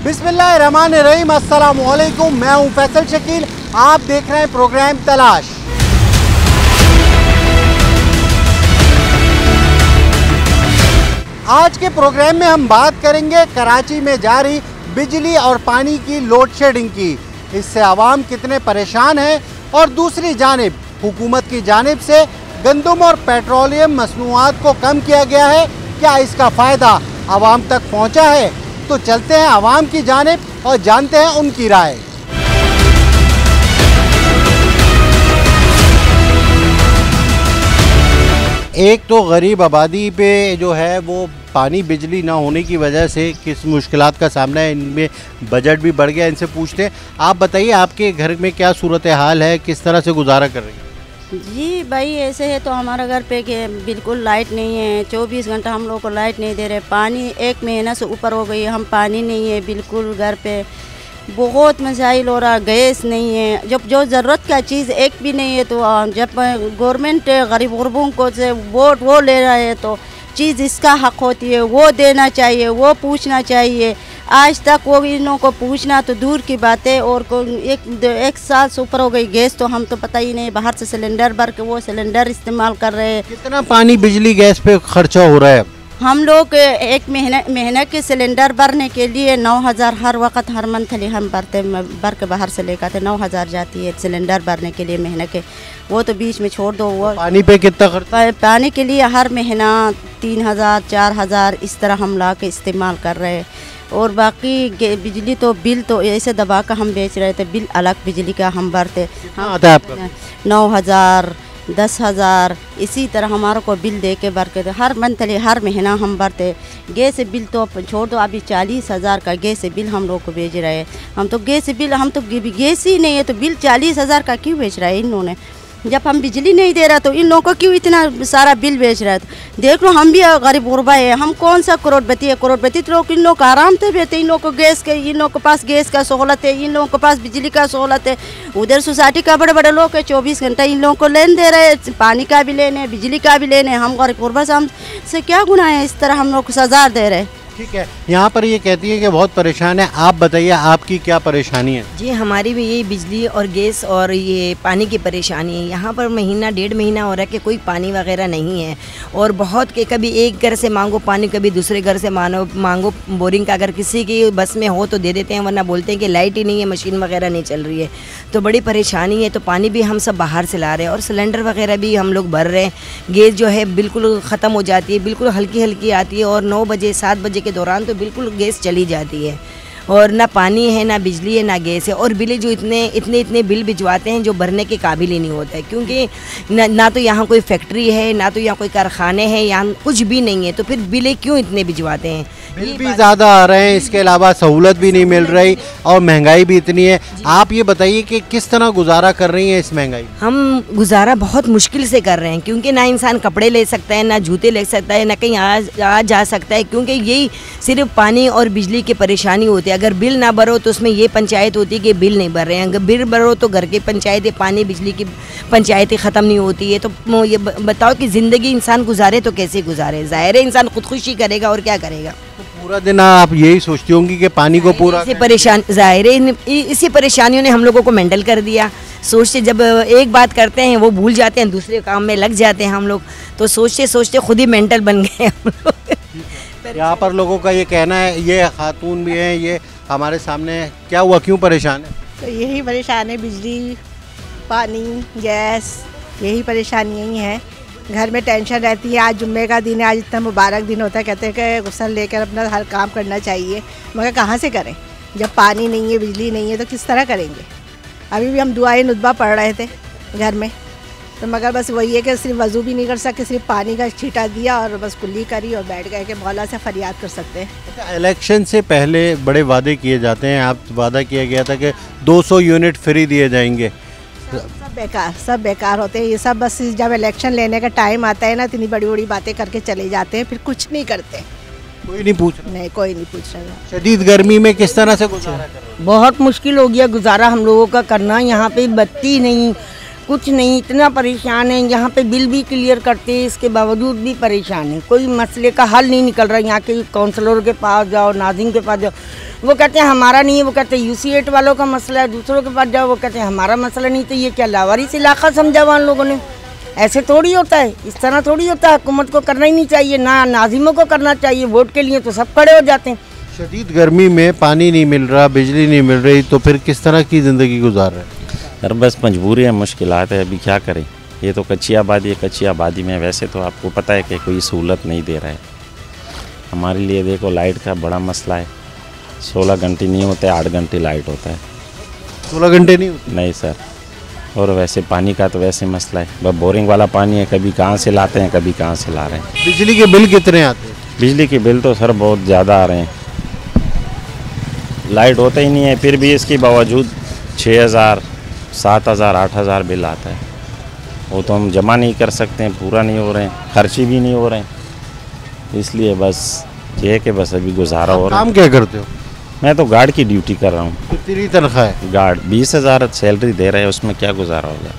बिस्मिल्लाहिर्रहमानिर्रहीम, अस्सलाम वालेकुम। मैं हूं फैसल शकील, आप देख रहे हैं प्रोग्राम तलाश। आज के प्रोग्राम में हम बात करेंगे कराची में जारी बिजली और पानी की लोड शेडिंग की। इससे आवाम कितने परेशान हैं और दूसरी जानिब हुकूमत की जानिब से गंदम और पेट्रोलियम मसनूआत को कम किया गया है, क्या इसका फ़ायदा आवाम तक पहुंचा है? तो चलते हैं आवाम की जानिब और जानते हैं उनकी राय। एक तो गरीब आबादी पे जो है वो पानी बिजली ना होने की वजह से किस मुश्किलात का सामना है, इनमें बजट भी बढ़ गया। इनसे पूछते हैं, आप बताइए आपके घर में क्या सूरत हाल है, किस तरह से गुजारा कर रही हैं? जी भाई, ऐसे है तो हमारा घर पे के बिल्कुल लाइट नहीं है। 24 घंटा हम लोग को लाइट नहीं दे रहे। पानी 1 महीना से ऊपर हो गई, हम पानी नहीं है बिल्कुल। घर पे बहुत मसाइल हो रहा, गैस नहीं है। जब जो ज़रूरत का चीज़ एक भी नहीं है तो जब गवर्नमेंट गरीब गुरबों को से वोट वो ले रहा है तो चीज़ इसका हक होती है, वो देना चाहिए, वो पूछना चाहिए। आज तक वो इन्हों को पूछना तो दूर की बात है। और एक साल से ऊपर हो गई गैस तो हम तो पता ही नहीं, बाहर से सिलेंडर भर के वो सिलेंडर इस्तेमाल कर रहे हैं। कितना पानी बिजली गैस पे खर्चा हो रहा है? हम लोग एक महीने के सिलेंडर भरने के लिए 9000 हर वक्त हर मंथली हम भर के बाहर से लेकर आते। 9000 जाती है सिलेंडर भरने के लिए महीने के। वो तो बीच में छोड़ दो। वो पानी पे कितना खर्चा? पानी के लिए हर महीना 3000 4000 इस तरह हम ला के इस्तेमाल कर रहे हैं। और बाकी बिजली तो बिल तो ऐसे दबा कर हम बेच रहे थे, बिल अलग बिजली का हम भरते। हाँ, आता है आपका? 9000 10,000 इसी तरह हमारे को बिल दे के भर के हर मंथली हर महीना हम भरते। गैस बिल तो छोड़ दो, अभी 40,000 का गैस बिल हम लोग को भेज रहे हैं। हम तो गैस बिल, हम तो गैस ही नहीं है तो बिल 40,000 का क्यों भेज रहा है इन्होंने? जब हम बिजली नहीं दे रहा तो इन लोगों को क्यों इतना सारा बिल भेज रहा है? तो देख लो, हम भी गरीब गुरबा है, हम कौन सा करोड़पति है? करोड़पति तो लोग इन लोग आराम से रहते। इन लोगों को गैस के, इन लोगों के पास गैस का सहूलत है, इन लोगों के पास बिजली का सहूलत है। उधर सोसाइटी का बड़े बड़े लोग है, 24 घंटा इन लोगों को लेन दे रहे हैं, पानी का भी लेने, बिजली का भी लेने। हम गरीब गुरबा से हमसे क्या गुनाह है इस तरह हम लोग को सजा दे रहे हैं? ठीक है, यहाँ पर ये कहती है कि बहुत परेशान है। आप बताइए आपकी क्या परेशानी है? जी, हमारी भी यही बिजली और गैस और ये पानी की परेशानी है। यहाँ पर महीना 1.5 महीना हो रहा है कि कोई पानी वगैरह नहीं है। और बहुत के कभी एक घर से मांगो पानी, कभी दूसरे घर से मांगो बोरिंग का। अगर किसी की बस में हो तो दे देते हैं, वरना बोलते हैं कि लाइट ही नहीं है, मशीन वगैरह नहीं चल रही है। तो बड़ी परेशानी है। तो पानी भी हम सब बाहर से ला रहे हैं और सिलेंडर वगैरह भी हम लोग भर रहे हैं। गैस जो है बिल्कुल ख़त्म हो जाती है, बिल्कुल हल्की हल्की आती है। और 9 बजे 7 बजे के दौरान तो बिल्कुल गैस चली जाती है। और ना पानी है, ना बिजली है, ना गैस है। और बिल जो इतने बिल भिजवाते हैं जो भरने के काबिल ही नहीं होता है। क्योंकि ना तो यहाँ कोई फैक्ट्री है, ना तो यहाँ कोई कारखाने हैं, यहाँ कुछ भी नहीं है। तो फिर बिल क्यों इतने भिजवाते हैं? बिल भी ज़्यादा आ रहे हैं, इसके अलावा सहूलत भी नहीं मिल रही और महंगाई भी इतनी है। आप ये बताइए कि किस तरह गुजारा कर रही हैं इस महंगाई? हम गुजारा बहुत मुश्किल से कर रहे हैं। क्योंकि ना इंसान कपड़े ले सकता है, ना जूते ले सकता है, ना कहीं आ जा सकता है। क्योंकि यही सिर्फ पानी और बिजली की परेशानी होती है। अगर बिल ना भरो तो उसमें ये पंचायत होती है कि बिल नहीं भर रहे हैं। अगर बिल भरो तो घर की पंचायतें, पानी बिजली की पंचायतें ख़त्म नहीं होती है। तो ये बताओ कि ज़िंदगी इंसान गुजारे तो कैसे गुजारे? ज़ाहिर है इंसान खुदकुशी करेगा और क्या करेगा? पूरा दिन आप यही सोचती होंगी कि पानी को पूरा ज़ाहिर है इसी परेशानियों ने हम लोगों को मेंटल कर दिया। सोचते जब एक बात करते हैं वो भूल जाते हैं, दूसरे काम में लग जाते हैं हम लोग। तो सोचते सोचते खुद ही मेंटल बन गए हम लोग। यहाँ पर लोगों का ये कहना है, ये खातून भी हैं, ये हमारे सामने, क्या हुआ, क्यों परेशान है? तो यही परेशान है, बिजली, पानी, गैस, यही परेशानी यही है। घर में टेंशन रहती है। आज जुम्मे का दिन है, आज इतना मुबारक दिन होता है, कहते हैं कि गुस्ल लेकर अपना हर काम करना चाहिए, मगर कहाँ से करें जब पानी नहीं है, बिजली नहीं है, तो किस तरह करेंगे? अभी भी हम दुआए नुतबा पढ़ रहे थे घर में, तो मगर बस वही है कि सिर्फ वज़ू भी नहीं कर सकते, सिर्फ पानी का छींटा दिया और बस कुल्ली करी और बैठ गए कि मौला से फरियाद कर सकते हैं। अच्छा, इलेक्शन से पहले बड़े वादे किए जाते हैं। आप वादा किया गया था कि 200 यूनिट फ्री दिए जाएंगे। सब बेकार होते हैं ये सब। बस जब इलेक्शन लेने का टाइम आता है ना, इतनी बड़ी बड़ी बातें करके चले जाते हैं, फिर कुछ नहीं करते। कोई नहीं पूछ रहा? नहीं, कोई नहीं पूछ रहा। शदीद गर्मी में किस तरह से गुजारा कर रहे हैं? बहुत मुश्किल हो गया गुजारा हम लोगों का करना। यहाँ पे बत्ती नहीं, कुछ नहीं, इतना परेशान है। यहाँ पे बिल भी क्लियर करते हैं, इसके बावजूद भी परेशान है। कोई मसले का हल नहीं निकल रहा है। यहाँ के काउंसलर के पास जाओ, नाज़िम के पास जाओ, वो कहते हैं हमारा नहीं है, वो कहते हैं UC8 वालों का मसला है। दूसरों के पास जाओ, वो कहते हैं हमारा मसला नहीं। तो ये क्या लावारिस इलाका समझा हुआ उन लोगों ने? ऐसे थोड़ी होता है, इस तरह थोड़ी होता है। हुकूमत को करना ही नहीं चाहिए, ना नाज़िमों को करना चाहिए। वोट के लिए तो सब खड़े हो जाते हैं। शदीद गर्मी में पानी नहीं मिल रहा, बिजली नहीं मिल रही, तो फिर किस तरह की ज़िंदगी गुजार रहे हैं? यार बस मजबूरी है, मुश्किलात है, अभी क्या करें। ये तो कच्ची आबादी है, कच्ची आबादी में वैसे तो आपको पता है कि कोई सहूलत नहीं दे रहा है हमारे लिए। देखो लाइट का बड़ा मसला है, 16 घंटे नहीं होते, 8 घंटे लाइट होता है। 16 घंटे नहीं होते? नहीं सर। और वैसे पानी का तो वैसे मसला है, बस बोरिंग वाला पानी है, कभी कहाँ से लाते हैं, कभी कहाँ से ला रहे हैं। बिजली के बिल कितने आते हैं? बिजली के बिल तो सर बहुत ज़्यादा आ रहे हैं। लाइट होता ही नहीं है, फिर भी इसके बावजूद 6000, 7000, 8000 बिल आता है। वो तो हम जमा नहीं कर सकते हैं, पूरा नहीं हो रहे हैं, खर्चे भी नहीं हो रहे हैं। इसलिए बस ये है कि बस अभी गुजारा हो रहा है। काम क्या करते हो? मैं तो गार्ड की ड्यूटी कर रहा हूँ। कितनी तनख्वाह है? गार्ड 20,000 सैलरी दे रहे हैं, उसमें क्या गुजारा होगा।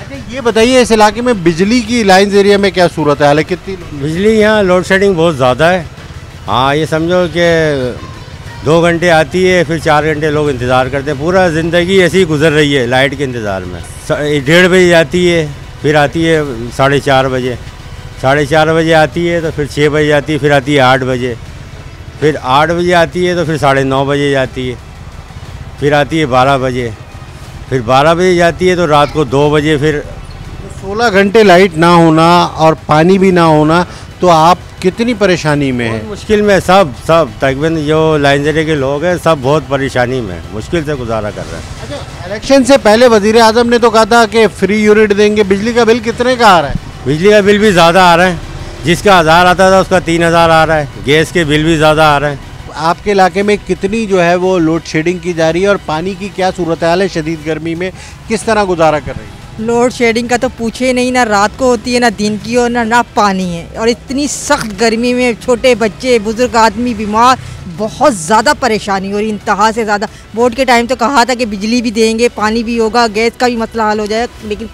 अच्छा ये बताइए, इस इलाके में बिजली की लाइन्स एरिया में क्या सूरत है? कितनी बिजली यहाँ लोड शेडिंग बहुत ज़्यादा है। हाँ ये समझो कि 2 घंटे आती है, फिर 4 घंटे लोग इंतज़ार करते हैं। पूरा ज़िंदगी ऐसी ही गुजर रही है लाइट के इंतज़ार में। 1:30 बजे आती है, फिर आती है 4:30 बजे, 4:30 बजे आती है, तो फिर 6 बजे आती है, फिर आती है 8 बजे, फिर 8 बजे आती है, तो फिर 9:30 बजे जाती है, फिर आती है 12 बजे, फिर 12 बजे जाती है, तो रात को 2 बजे। फिर 16 घंटे लाइट ना होना और पानी भी ना होना, तो आप कितनी परेशानी में है? मुश्किल में सब तकरीबन जो लाइन एरिया के लोग हैं सब बहुत परेशानी में, मुश्किल से गुजारा कर रहे हैं। अच्छा इलेक्शन से पहले वजीर आजम ने तो कहा था कि फ्री यूनिट देंगे। बिजली का बिल कितने का आ रहा है? बिजली का बिल भी ज़्यादा आ रहा है, जिसका 1000 आता था उसका 3000 आ रहा है। गैस के बिल भी ज़्यादा आ रहे हैं। आपके इलाके में कितनी जो है वो लोड शेडिंग की जा रही है और पानी की क्या सूरत हाल है? शदीद गर्मी में किस तरह गुजारा कर रही है? लोड शेडिंग का तो पूछे नहीं, ना रात को होती है, ना दिन की, और ना पानी है। और इतनी सख्त गर्मी में छोटे बच्चे, बुजुर्ग आदमी बीमार, बहुत ज़्यादा परेशानी और इंतहा से ज़्यादा। वोट के टाइम तो कहा था कि बिजली भी देंगे, पानी भी होगा, गैस का भी मसला हल हो जाएगा, लेकिन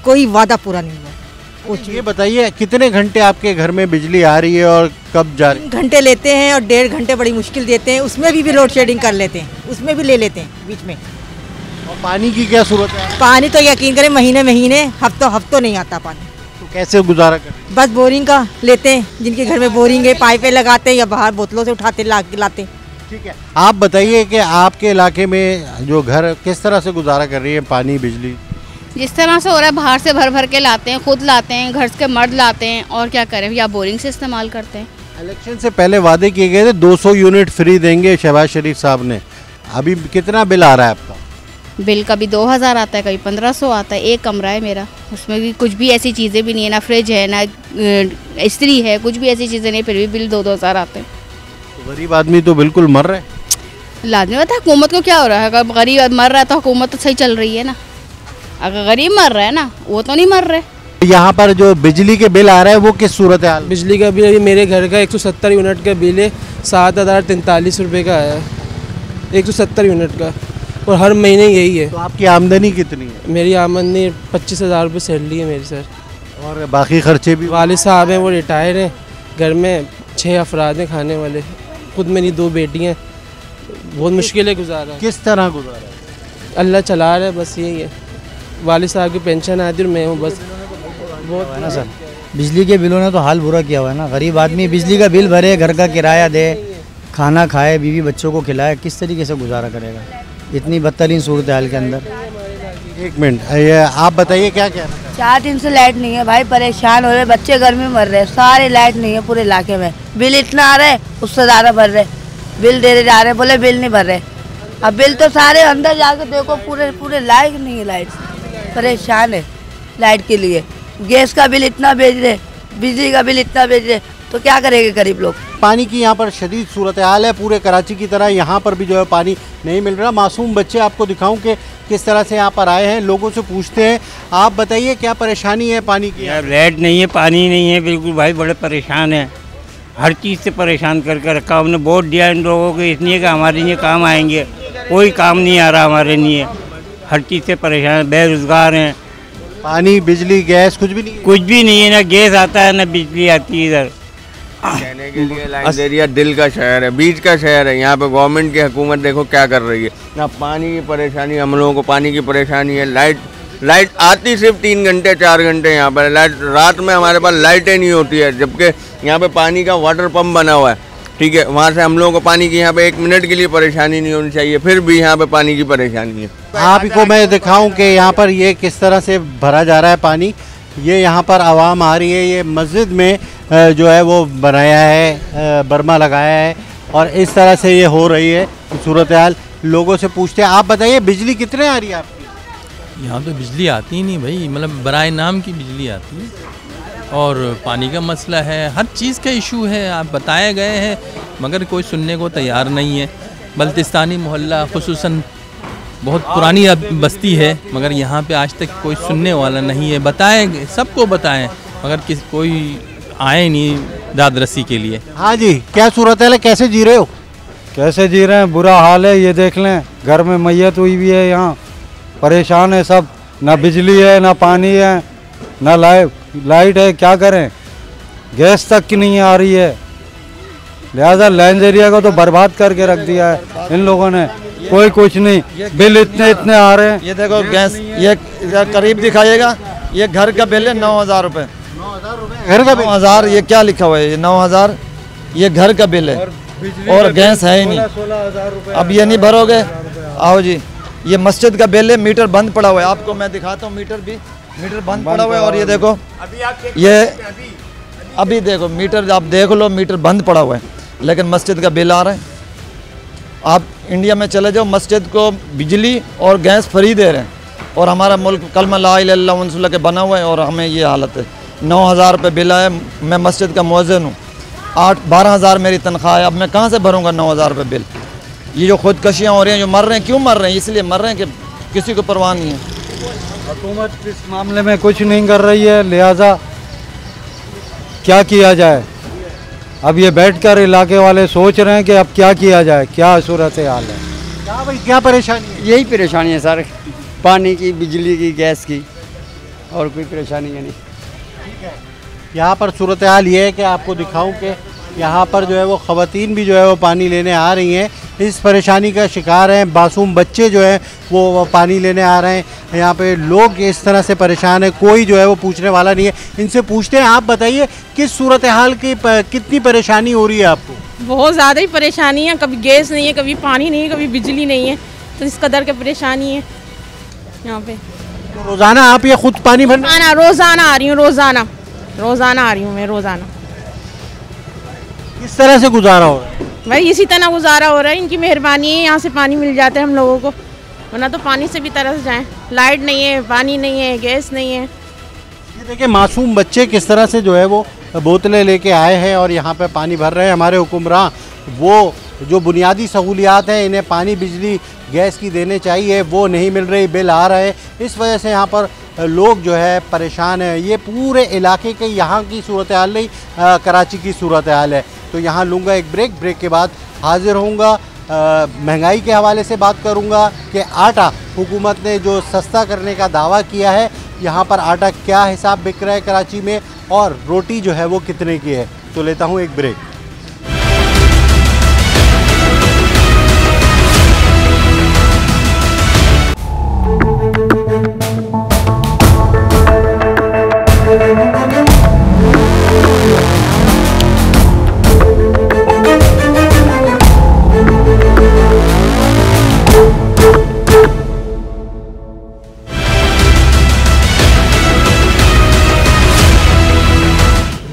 कोई वादा पूरा नहीं हुआ। ये बताइए कितने घंटे आपके घर में बिजली आ रही है और कब जा रही है? 3 घंटे लेते हैं और 1.5 घंटे बड़ी मुश्किल देते हैं, उसमें भी लोड शेडिंग कर लेते हैं, उसमें भी ले लेते हैं बीच में। और पानी की क्या सूरत है? पानी तो यकीन करें महीने हफ्तों नहीं आता पानी। तो कैसे गुजारा करें? बस बोरिंग का लेते हैं, जिनके घर में बोरिंग है पाइपें लगाते हैं या बाहर बोतलों से उठाते लाते। ठीक है, आप बताइए कि आपके इलाके में जो घर किस तरह से गुजारा कर रही है पानी बिजली? जिस तरह से हो रहा है, बाहर से भर के लाते हैं, खुद लाते हैं, घर के मर्द लाते हैं, और क्या करें, या बोरिंग से इस्तेमाल करते हैं। इलेक्शन से पहले वादे किए गए थे 200 यूनिट फ्री देंगे शहबाज शरीफ साहब ने। अभी कितना बिल आ रहा है आपका? बिल कभी 2000 आता है, कभी 1500 आता है। एक कमरा है मेरा, उसमें भी कुछ भी ऐसी चीज़ें भी नहीं है, ना फ्रिज है, ना इस्त्री है, कुछ भी ऐसी चीज़ें नहीं, फिर भी बिल 2-2000 आते हैं। तो गरीब आदमी तो बिल्कुल मर रहे हैं। लाजमी बात है, हुकूमत को क्या हो रहा है? अगर गरीब मर रहा है तो हुकूमत तो सही चल रही है ना। अगर गरीब मर रहा है ना, वो तो नहीं मर रहे। यहाँ पर जो बिजली के बिल आ रहा है वो किस सूरत हाल? बिजली का बिल अभी मेरे घर का 170 यूनिट का बिल है, 7043 रुपये का आया है, 170 यूनिट का, और हर महीने यही है। तो आपकी आमदनी कितनी है? मेरी आमदनी 25,000 रुपये सैलरी है मेरी सर। और बाकी खर्चे भी? वालिद साहब हैं, वो रिटायर हैं, घर में 6 अफराद हैं खाने वाले, खुद मेरी 2 बेटियाँ, बहुत मुश्किल है गुजारा। किस तरह गुजारा? अल्लाह चला रहा है, बस यही है। वालिद साहब की पेंशन आती है और मैं हूँ, बस बहुत है ना सर। बिजली के बिलों ने तो हाल बुरा किया हुआ है ना। गरीब आदमी बिजली का बिल भरे, घर का किराया दे, खाना खाए, बीवी बच्चों को खिलाए, किस तरीके से गुजारा करेगा इतनी बदतरीन सूरत हाल के अंदर? एक मिनट, आप बताइए क्या कहना है? 4 दिन से लाइट नहीं है भाई, परेशान हो रहे, बच्चे गर्मी में मर रहे, सारे लाइट नहीं है पूरे इलाके में। बिल इतना आ रहा है, उससे ज़्यादा भर रहे, बिल दे रहे जा रहे, बोले बिल नहीं भर रहे। अब बिल तो सारे अंदर जाके देखो, पूरे लाइट नहीं है, लाइट परेशान है लाइट के लिए। गैस का बिल इतना भेज रहे, बिजली का बिल इतना भेज रहे, तो क्या करेंगे गरीब लोग? पानी की यहाँ पर शदीद सूरत हाल है, पूरे कराची की तरह यहाँ पर भी जो है पानी नहीं मिल रहा। मासूम बच्चे आपको दिखाऊं कि किस तरह से यहाँ पर आए हैं, लोगों से पूछते हैं। आप बताइए क्या परेशानी है पानी की? यार लाइट नहीं है, पानी नहीं है, बिल्कुल भाई बड़े परेशान है, हर चीज़ से परेशान कर रखा। हमने वोट दिया इन लोगों को इसलिए कि हमारे लिए काम आएंगे, कोई काम नहीं आ रहा हमारे लिए, हर चीज़ से परेशान, बेरोज़गार हैं, पानी बिजली गैस कुछ भी नहीं है? कुछ भी नहीं है, ना गैस आता है ना बिजली आती है इधर। कहने के लिए लाइन एरिया दिल का शहर है, बीच का शहर है। यहाँ पे गवर्नमेंट की हुकूमत देखो क्या कर रही है। ना पानी की परेशानी, हम लोगों को पानी की परेशानी है। लाइट आती सिर्फ 3 घंटे 4 घंटे यहाँ पर। लाइट रात में हमारे पास लाइटें नहीं होती है, जबकि यहाँ पे पानी का वाटर पंप बना हुआ है, ठीक है। वहाँ से हम लोगों को पानी की यहाँ पे 1 मिनट के लिए परेशानी नहीं होनी चाहिए, फिर भी यहाँ पे पानी की परेशानी है। आपको मैं दिखाऊं कि यहाँ पर ये किस तरह से भरा जा रहा है पानी। ये यहाँ पर आवाम आ रही है, ये मस्जिद में जो है वो बनाया है, बर्मा लगाया है और इस तरह से ये हो रही है सूरत हाल। लोगों से पूछते हैं, आप बताइए बिजली कितने आ रही है आपकी? यहाँ तो बिजली आती ही नहीं भाई, मतलब बराए नाम की बिजली आती है और पानी का मसला है, हर चीज़ का इशू है। आप बताए गए हैं मगर कोई सुनने को तैयार नहीं है। बल्तिस्तानी मोहल्ला खुसूसन बहुत पुरानी बस्ती है, मगर यहाँ पे आज तक कोई सुनने वाला नहीं है। बताएं, सबको बताएं, मगर कोई आए नहीं दाद रसी के लिए। हाँ जी, क्या सूरत है, कैसे जी रहे हो? कैसे जी रहे हैं, बुरा हाल है। ये देख लें, घर में मैयत हुई भी है, यहाँ परेशान है सब। ना बिजली है, ना पानी है, ना लाइट है, क्या करें। गैस तक की नहीं आ रही है, लिहाजा लैंड एरिया को तो बर्बाद करके रख दिया है इन लोगों ने। कोई कुछ नहीं, बिल इतने आ रहे हैं। ये देखो गैस, ये करीब दिखाइएगा, ये घर का बिल है 9,000 रुपये। घर का बिल 9,000, ये क्या लिखा हुआ है, ये 9,000 ये घर का बिल है और गैस है ही नहीं। अब ये नहीं भरोगे, आओ जी। ये मस्जिद का बिल है, मीटर बंद पड़ा हुआ है, आपको मैं दिखाता हूँ। मीटर बंद पड़ा हुआ है और ये देखो, ये अभी देखो मीटर, आप देख लो, मीटर बंद पड़ा हुआ है, लेकिन मस्जिद का बिल आ रहा है। आप इंडिया में चले जाओ, मस्जिद को बिजली और गैस फ्री दे रहे हैं और हमारा मुल्क कलमा ला इलाहा इल्लल्लाह मुहम्मदुर रसूलुल्लाह के बना हुआ है और हमें ये हालत है। 9,000 रुपये बिल आया। मैं मस्जिद का मुअज्जिन हूँ, 12,000 मेरी तनख्वाह है। अब मैं कहाँ से भरूँगा 9,000 रुपये बिल? ये जो खुदकशियाँ हो रही हैं, जो मर रहे हैं, क्यों मर रहे हैं? इसलिए मर रहे हैं कि किसी को परवाह नहीं है। हुकूमत इस मामले में कुछ नहीं कर रही है, लिहाजा क्या किया जाए। अब ये बैठकर इलाके वाले सोच रहे हैं कि अब क्या किया जाए, क्या सूरत हाल है। क्या भाई, क्या परेशानी है? यही परेशानी है सर, पानी की, बिजली की, गैस की, और कोई परेशानी है नहीं। यहाँ पर सूरत हाल ये है कि आपको दिखाऊं कि यहाँ पर जो है वो ख़वातीन भी जो है वो पानी लेने आ रही हैं, इस परेशानी का शिकार हैं। मासूम बच्चे जो हैं वो पानी लेने आ रहे हैं। यहाँ पे लोग इस तरह से परेशान है, कोई जो है वो पूछने वाला नहीं है। इनसे पूछते हैं, आप बताइए किस सूरत हाल की कितनी परेशानी हो रही है आपको? बहुत ज़्यादा ही परेशानी है, कभी गैस नहीं है, कभी पानी नहीं है, कभी बिजली नहीं है, तो इस कदर की परेशानी है यहाँ पे। तो रोज़ाना आप ये खुद पानी भरना? रोज़ाना आ रही हूँ, रोज़ाना आ रही हूँ मैं, रोज़ाना। किस तरह से गुजारा हो रहा है भाई? इसी तरह गुजारा हो रहा है, इनकी मेहरबानी है, यहाँ से पानी मिल जाता है हम लोगों को, वरना तो पानी से भी तरस जाएं। लाइट नहीं है, पानी नहीं है, गैस नहीं है। ये देखिए मासूम बच्चे किस तरह से जो है वो बोतलें लेके आए हैं और यहाँ पे पानी भर रहे हैं। हमारे हुक्मरान वो जो बुनियादी सहूलियात हैं, इन्हें पानी, बिजली, गैस की देने चाहिए, वो नहीं मिल रही, बिल आ रहा है। इस वजह से यहाँ पर लोग जो है परेशान हैं। ये पूरे इलाके के यहाँ की सूरत हाल नहीं, कराची की सूरत हाल है। तो यहाँ लूँगा एक ब्रेक के बाद हाजिर होऊंगा। महंगाई के हवाले से बात करूँगा कि आटा हुकूमत ने जो सस्ता करने का दावा किया है, यहाँ पर आटा क्या हिसाब बिक रहा है कराची में, और रोटी जो है वो कितने की है। तो लेता हूँ एक ब्रेक।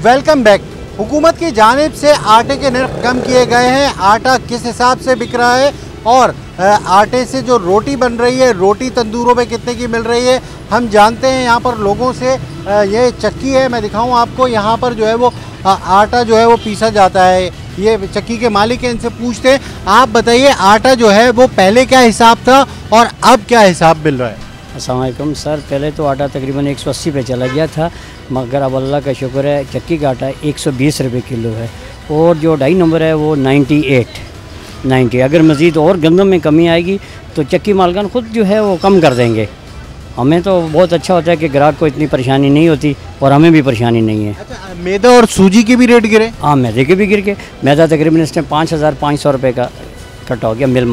Welcome back. हुकूमत की जानिब से आटे के नर्ख कम किए गए हैं। आटा किस हिसाब से बिक रहा है और आटे से जो रोटी बन रही है, रोटी तंदूरों में कितने की मिल रही है, हम जानते हैं यहाँ पर लोगों से। ये चक्की है, मैं दिखाऊं आपको। यहाँ पर जो है वो आटा जो है वो पीसा जाता है। ये चक्की के मालिक हैं, इनसे पूछते हैं, आप बताइए आटा जो है वो पहले क्या हिसाब था और अब क्या हिसाब मिल रहा है? अस्सलाम वालेकुम सर, पहले तो आटा तकरीबन 180 पे चला गया था, मगर अब अल्लाह का शुक्र है चक्की का आटा 120 रुपये किलो है, और जो 2.5 नंबर है वो 90। अगर मज़ीद और गंदम में कमी आएगी तो चक्की मालकान खुद जो है वो कम कर देंगे, हमें तो बहुत अच्छा होता है कि ग्राहक को इतनी परेशानी नहीं होती और हमें भी परेशानी नहीं है। अच्छा, मैदा और सूजी के भी रेट गिरे? हाँ, मैदे के भी गिर के। मैदा तकरीबन इस टाइम 5,500 रुपये का कट्टा हो गया, मिल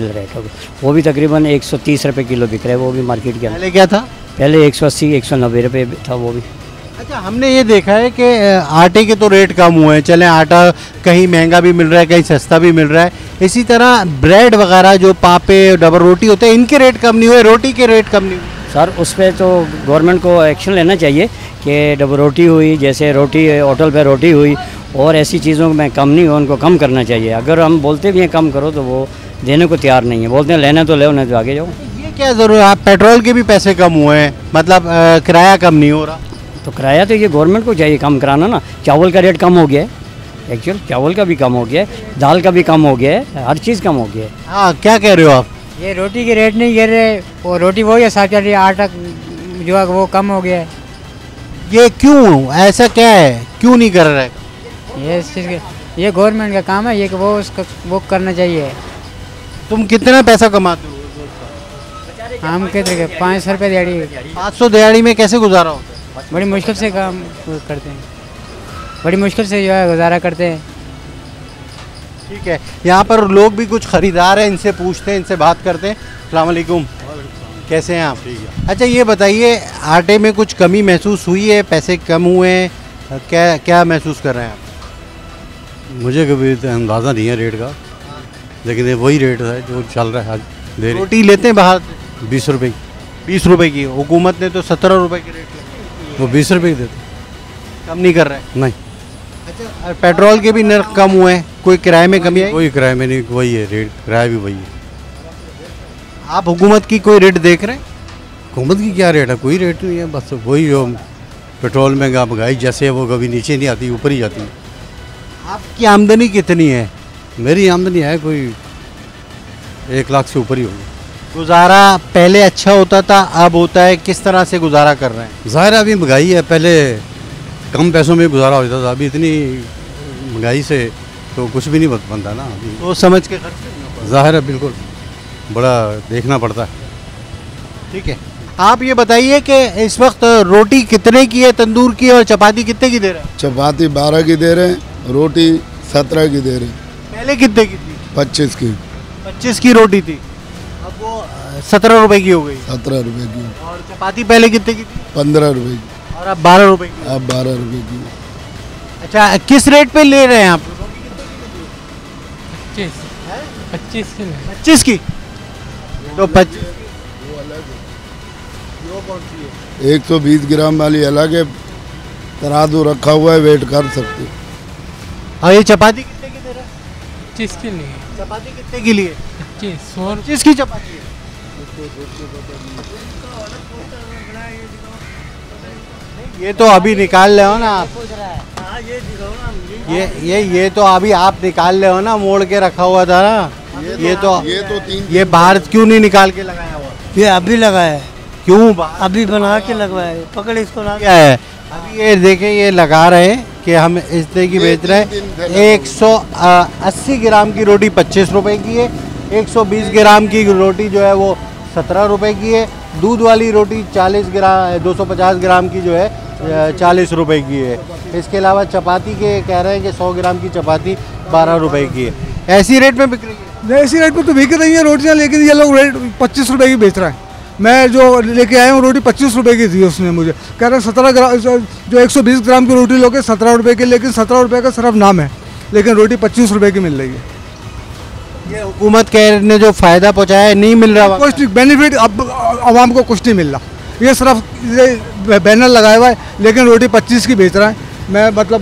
रेट हो गया। वो भी तकरीबन 130 रुपये किलो बिक रहा है, वो भी मार्केट के अंदर। पहले क्या था? पहले 180 190 रुपये था वो भी। अच्छा, हमने ये देखा है कि आटे के तो रेट कम हुए हैं, चले आटा कहीं महंगा भी मिल रहा है, कहीं सस्ता भी मिल रहा है। इसी तरह ब्रेड वगैरह जो पापे डबल रोटी होते हैं, इनके रेट कम नहीं हुए, रोटी के रेट कम नहीं हुए। सर, उस पर तो गवर्नमेंट को एक्शन लेना चाहिए कि डबल रोटी हुई, जैसे रोटी होटल पे रोटी हुई और ऐसी चीज़ों में कम नहीं हो, उनको कम करना चाहिए। अगर हम बोलते भी हैं कम करो तो वो देने को तैयार नहीं है, बोलते हैं लेना तो ले, नहीं तो आगे जाओ। ये क्या ज़रूरत है? पेट्रोल के भी पैसे कम हुए हैं, मतलब किराया कम नहीं हो रहा। तो किराया तो ये गवर्नमेंट को चाहिए कम कराना ना। चावल का रेट कम हो गया है, एक्चुअल चावल का भी कम हो गया है, दाल का भी कम हो गया है, हर चीज़ कम हो गया है। हाँ, क्या कह रहे हो आप? ये रोटी के रेट नहीं गिर रहे, वो रोटी वही है, साथ चल रही है, आटा जो है वो कम हो गया है। ये क्यों, ऐसा क्या है, क्यों नहीं कर रहे? ये इस चीज़ के, ये गवर्नमेंट का काम है, ये कि वो उसका वो करना चाहिए। तुम कितना पैसा कमाते हो? हम कितने 500 रुपये दिहाड़ी। 500 दिहाड़ी में कैसे गुजारा होता है? बड़ी मुश्किल से काम करते हैं, बड़ी मुश्किल से जो है गुजारा करते हैं। ठीक है, यहाँ पर लोग भी कुछ खरीदार हैं, इनसे पूछते हैं, इनसे बात करते हैं। अस्सलाम वालेकुम, कैसे हैं आप? ठीक है। अच्छा, ये बताइए, आटे में कुछ कमी महसूस हुई है, पैसे कम हुए हैं, क्या क्या महसूस कर रहे हैं आप? मुझे कभी अंदाज़ा नहीं है रेट का, लेकिन ये वही रेट है जो चल रहा है आज। रोटी लेते हैं बाहर 20 रुपये 20 रुपये की, हुकूमत ने तो 17 रुपये की रेट वो 20 रुपये की देते, कम नहीं कर रहे हैं। नहीं। अच्छा, पेट्रोल के भी नर्ख कम हुए हैं, कोई किराए में कमी आई? कोई किराए में नहीं, वही है रेट, किराया भी वही है। आप हुकूमत की कोई रेट देख रहे हैं? हुकूमत की क्या रेट है? कोई रेट नहीं है, बस वही जो पेट्रोल महंगाई जैसे है वो कभी नीचे नहीं आती, ऊपर ही जाती है। आपकी आमदनी कितनी है? मेरी आमदनी है कोई 1 लाख से ऊपर ही होगी। गुजारा पहले अच्छा होता था, अब होता है, किस तरह से गुजारा कर रहे हैं? ज़ाहिर अभी महंगाई है, पहले कम पैसों में गुजारा होता था, अभी इतनी महंगाई से तो कुछ भी नहीं बनता ना। तो समझ के खर्च, ज़ाहिर है, बिल्कुल बड़ा देखना पड़ता है। ठीक है, आप ये बताइए कि इस वक्त रोटी कितने की है तंदूर की, और चपाती कितने की दे रहे हैं? चपाती 12 की दे रहे हैं, रोटी 17 की दे रहे हैं। पहले कितने की थी? 25 की। 25 की रोटी थी, अब वो 17 रुपए की हो गई। 17 रुपए की। और चपाती पहले कितने की थी? 15 रुपए की। और अब 12 रुपए की। अब 12 रुपए की। अच्छा, किस रेट पे ले रहे हैं आप? 25 की। तो 120 ग्राम वाली अलग है, तराजू रखा हुआ है, वेट कर सकते। और ये चपाती कितने की दे रहा है? 25 के लिए। चपाती कितने की लिए? 25 की चपाती है। ये तो अभी निकाल ले हो ना आप, ये तो अभी आप निकाल ले हो ना, मोड़ के रखा हुआ था ना। ये बाहर क्यों नहीं निकाल के लगाया हुआ? ये अभी लगाया है। क्यों? अभी बना के लगवाया है, पकड़ इसको ना। क्या है अभी ये देखें, ये लगा रहे हैं कि हम इस तरह की बेच रहे हैं। 180 ग्राम की रोटी 25 रुपए की है, 120 ग्राम की रोटी जो है वो 17 रुपए की है, दूध वाली रोटी 250 ग्राम की जो है 40 रुपए की है। इसके अलावा चपाती के कह रहे हैं कि 100 ग्राम की चपाती 12 रुपए की है। ऐसी रेट में बिक रही है? ऐसी रेट में तो बिक रही है रोटियाँ, लेकिन ये लोग रेट 25 रुपए की बेच रहा है। मैं जो लेके आया हूँ रोटी 25 रुपए की थी, उसने मुझे कह रहे 17 ग्राम, जो 120 ग्राम की रोटी लोगे 17 रुपए की, लेकिन 17 रुपए का सिर्फ नाम है, लेकिन रोटी 25 रुपए की मिल रही है। ये हुकूमत ने जो फ़ायदा पहुँचाया है नहीं मिल रहा, कुछ बेनिफिट अब आवाम को कुछ नहीं मिल रहा। ये सिर्फ बैनर लगाया हुआ है, लेकिन रोटी 25 की बेच रहा है। मैं मतलब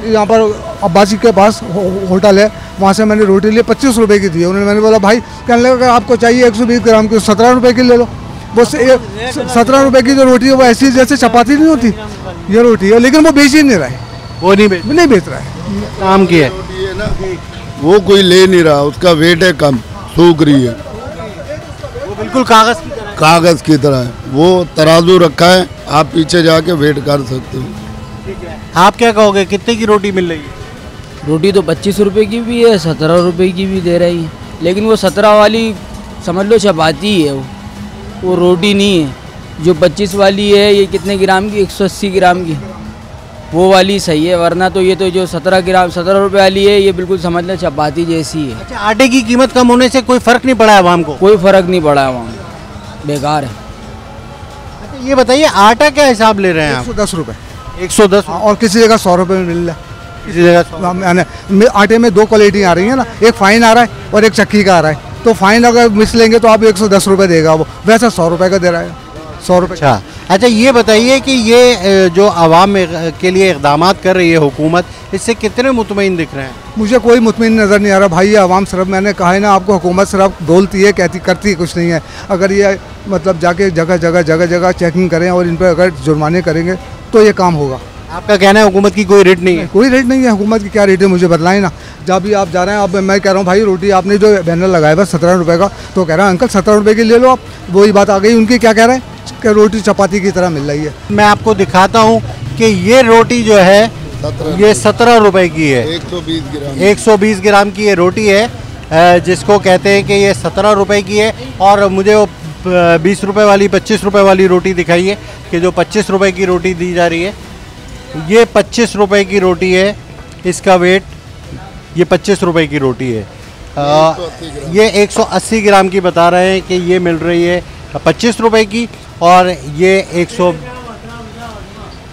यहाँ पर अब्बासी के पास होटल है, वहाँ से मैंने रोटी ली 25 रुपए की थी। मैंने बोला भाई, कहने लगा अगर आपको चाहिए 120 ग्राम की 17 रुपए की ले लो। वो 17 रुपए की जो रोटी है वो ऐसी जैसे चपाती नहीं होती, ये रोटी है, लेकिन वो बेच ही नहीं रहा है। वो नहीं बेच रहा है, काम की है वो कोई ले नहीं रहा, उसका वेट है कम, सूख रही है, वो बिल्कुल कागज की तरह है। वो तराजू रखा है, आप पीछे जाके वेट कर सकते हो। आप क्या कहोगे, कितने की रोटी मिल रही है? रोटी तो 25 रुपए की भी है, 17 रुपए की भी दे रही है, लेकिन वो 17 वाली समझ लो चपाती है, वो रोटी नहीं है। जो 25 वाली है ये कितने ग्राम की, 180 ग्राम की, वो वाली सही है। वरना तो ये तो जो 17 रुपए वाली है ये बिल्कुल समझ लो चपाती जैसी है। अच्छा, आटे की कीमत कम होने से कोई फर्क नहीं पड़ा है आवाम को? कोई फर्क नहीं पड़ा है वहाँ, बेकार है। अच्छा, ये बताइए आटा क्या हिसाब ले रहे हैं आप? 110 रुपये। 110 और किसी जगह 100 रुपये में मिल रहा है, किसी जगह। आटे में 2 क्वालिटी आ रही है ना, एक फाइन आ रहा है और एक चक्की का आ रहा है। तो फाइन अगर मिस लेंगे तो आप 110 रुपये देगा वो, वैसा 100 रुपये का दे रहा है, 100 रुपये। अच्छा, ये बताइए कि ये जो आवाम के लिए इक़दाम कर रही है हुकूमत, इससे कितने मुतमईन दिख रहे हैं? मुझे कोई मुतमईन नज़र नहीं आ रहा भाई। ये आवाम सिर्फ, मैंने कहा है ना आपको, हुकूमत सिर्फ बोलती है, कहती करती कुछ नहीं है। अगर ये मतलब जाके जगह जगह चेकिंग करें और इन पर अगर जुर्माने करेंगे तो ये काम होगा। आपका कहना है हुकूमत की कोई रेट नहीं है? कोई रेट नहीं है। हुकूमत की क्या रेट है मुझे बताएं ना। जब भी आप जा रहे हैं, अब मैं कह रहा हूँ भाई रोटी आपने जो बैनर लगाया हुआ 17 रुपये का, तो कह रहा है अंकल 17 रुपये की ले लो आप। वही बात आ गई उनकी, क्या कह रहे हैं कि रोटी चपाती की तरह मिल रही है। मैं आपको दिखाता हूँ कि ये रोटी जो है ये 17 रुपये की है, 120 ग्राम की ये रोटी है, जिसको कहते हैं कि ये 17 रुपये की है। और मुझे वो 20 रुपये वाली, 25 रुपये वाली रोटी दिखाइए कि जो 25 रुपये की रोटी दी जा रही है। ये 25 रुपये की रोटी है, इसका वेट ये 25 रुपये की रोटी है। ये 180 ग्राम की बता रहे हैं कि ये मिल रही है 25 रुपये की, और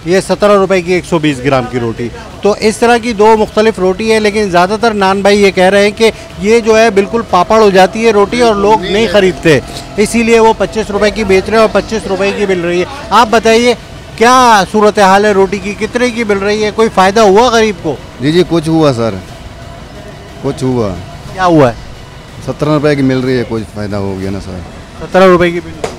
ये 17 रुपये की 120 ग्राम की रोटी। तो इस तरह की 2 मुख्तलिफ रोटी है, लेकिन ज़्यादातर नान भाई ये कह रहे हैं कि ये जो है बिल्कुल पापड़ हो जाती है रोटी और लोग नहीं ख़रीदते, इसीलिए वो 25 रुपये की बेच रहे हैं और 25 रुपये की मिल रही है। आप बताइए क्या सूरत हाल है रोटी की, कितने की मिल रही है? कोई फ़ायदा हुआ गरीब को? जी कुछ हुआ सर, कुछ हुआ। क्या हुआ है? 17 रुपये की मिल रही है, कुछ फ़ायदा हो गया ना सर। 17 रुपये की मिल रही है।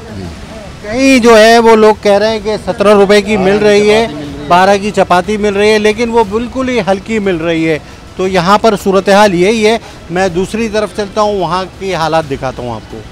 कहीं जो है वो लोग कह रहे हैं कि 17 रुपये की मिल रही है, 12 की चपाती मिल रही है, लेकिन वो बिल्कुल ही हल्की मिल रही है। तो यहाँ पर सूरत हाल यही है। मैं दूसरी तरफ चलता हूँ, वहाँ की हालात दिखाता हूँ आपको।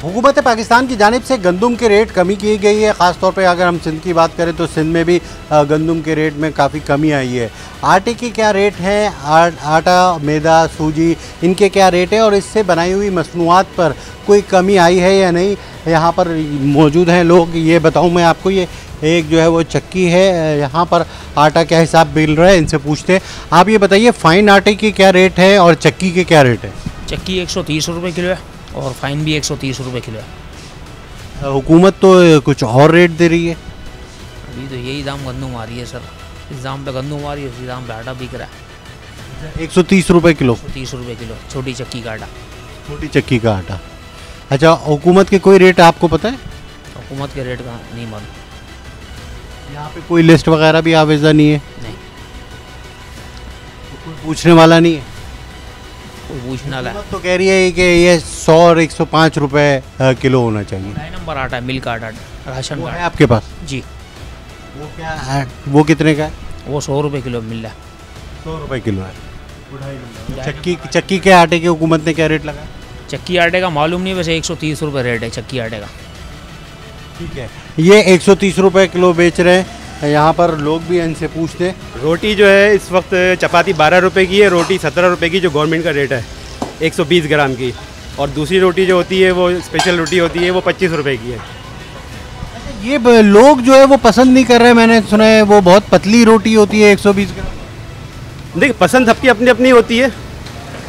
हुकूमत पाकिस्तान की जानिब से गंदम के रेट कमी की गई है। ख़ास तौर पे अगर हम सिंध की बात करें तो सिंध में भी गंदम के रेट में काफ़ी कमी आई है। आटे के क्या रेट हैं, आटा, मैदा, सूजी, इनके क्या रेट है और इससे बनाई हुई मसनूआत पर कोई कमी आई है या नहीं, यहाँ पर मौजूद हैं लोग। ये बताऊँ मैं आपको, ये एक जो है वो चक्की है, यहाँ पर आटा क्या हिसाब मिल रहा है, इनसे पूछते हैं। आप ये बताइए फ़ाइन आटे की क्या रेट है और चक्की के क्या रेट है? चक्की 130 रुपये किलो है और फाइन भी 130 रुपये किलो है। हुकूमत तो कुछ और रेट दे रही है। अभी तो यही दाम गंदम आ रही है सर, इस दाम पे गंदम आ रही है, उसी दाम पे आटा बिक रहा है। 130 रुपये किलो? 130 रुपये किलो छोटी चक्की का आटा। छोटी चक्की का आटा। अच्छा, हुकूमत के कोई रेट आपको पता है? हुकूमत के रेट का नहीं मालूम। यहाँ पे कोई लिस्ट वगैरह भी आवेजा नहीं है? नहीं। कोई पूछने वाला नहीं है? कोई पूछने वाला है तो कह रही है कि ये 100 और 105 रुपये किलो होना चाहिए। नंबर आटा, मिल्क आटा, राशन है आपके पास? जी। वो क्या है, वो कितने का है? वो 100 रुपये किलो मिल रहा है। 100 रुपये किलो है। चक्की के आटे के हुकूमत ने क्या रेट लगाया? चक्की आटे का मालूम नहीं, वैसे 130 रुपये रेट है चक्की आटे का। ठीक है, ये 130 रुपये किलो बेच रहे हैं। यहाँ पर लोग भी इनसे पूछते हैं। रोटी जो है इस वक्त चपाती 12 रुपये की है, रोटी 17 रुपये की जो गवर्नमेंट का रेट है 120 ग्राम की, और दूसरी रोटी जो होती है वो स्पेशल रोटी होती है वो 25 रुपये की है। ये लोग जो है वो पसंद नहीं कर रहे, मैंने सुना है वो बहुत पतली रोटी होती है 120 ग्राम। देखिए पसंद सबकी अपनी अपनी होती है,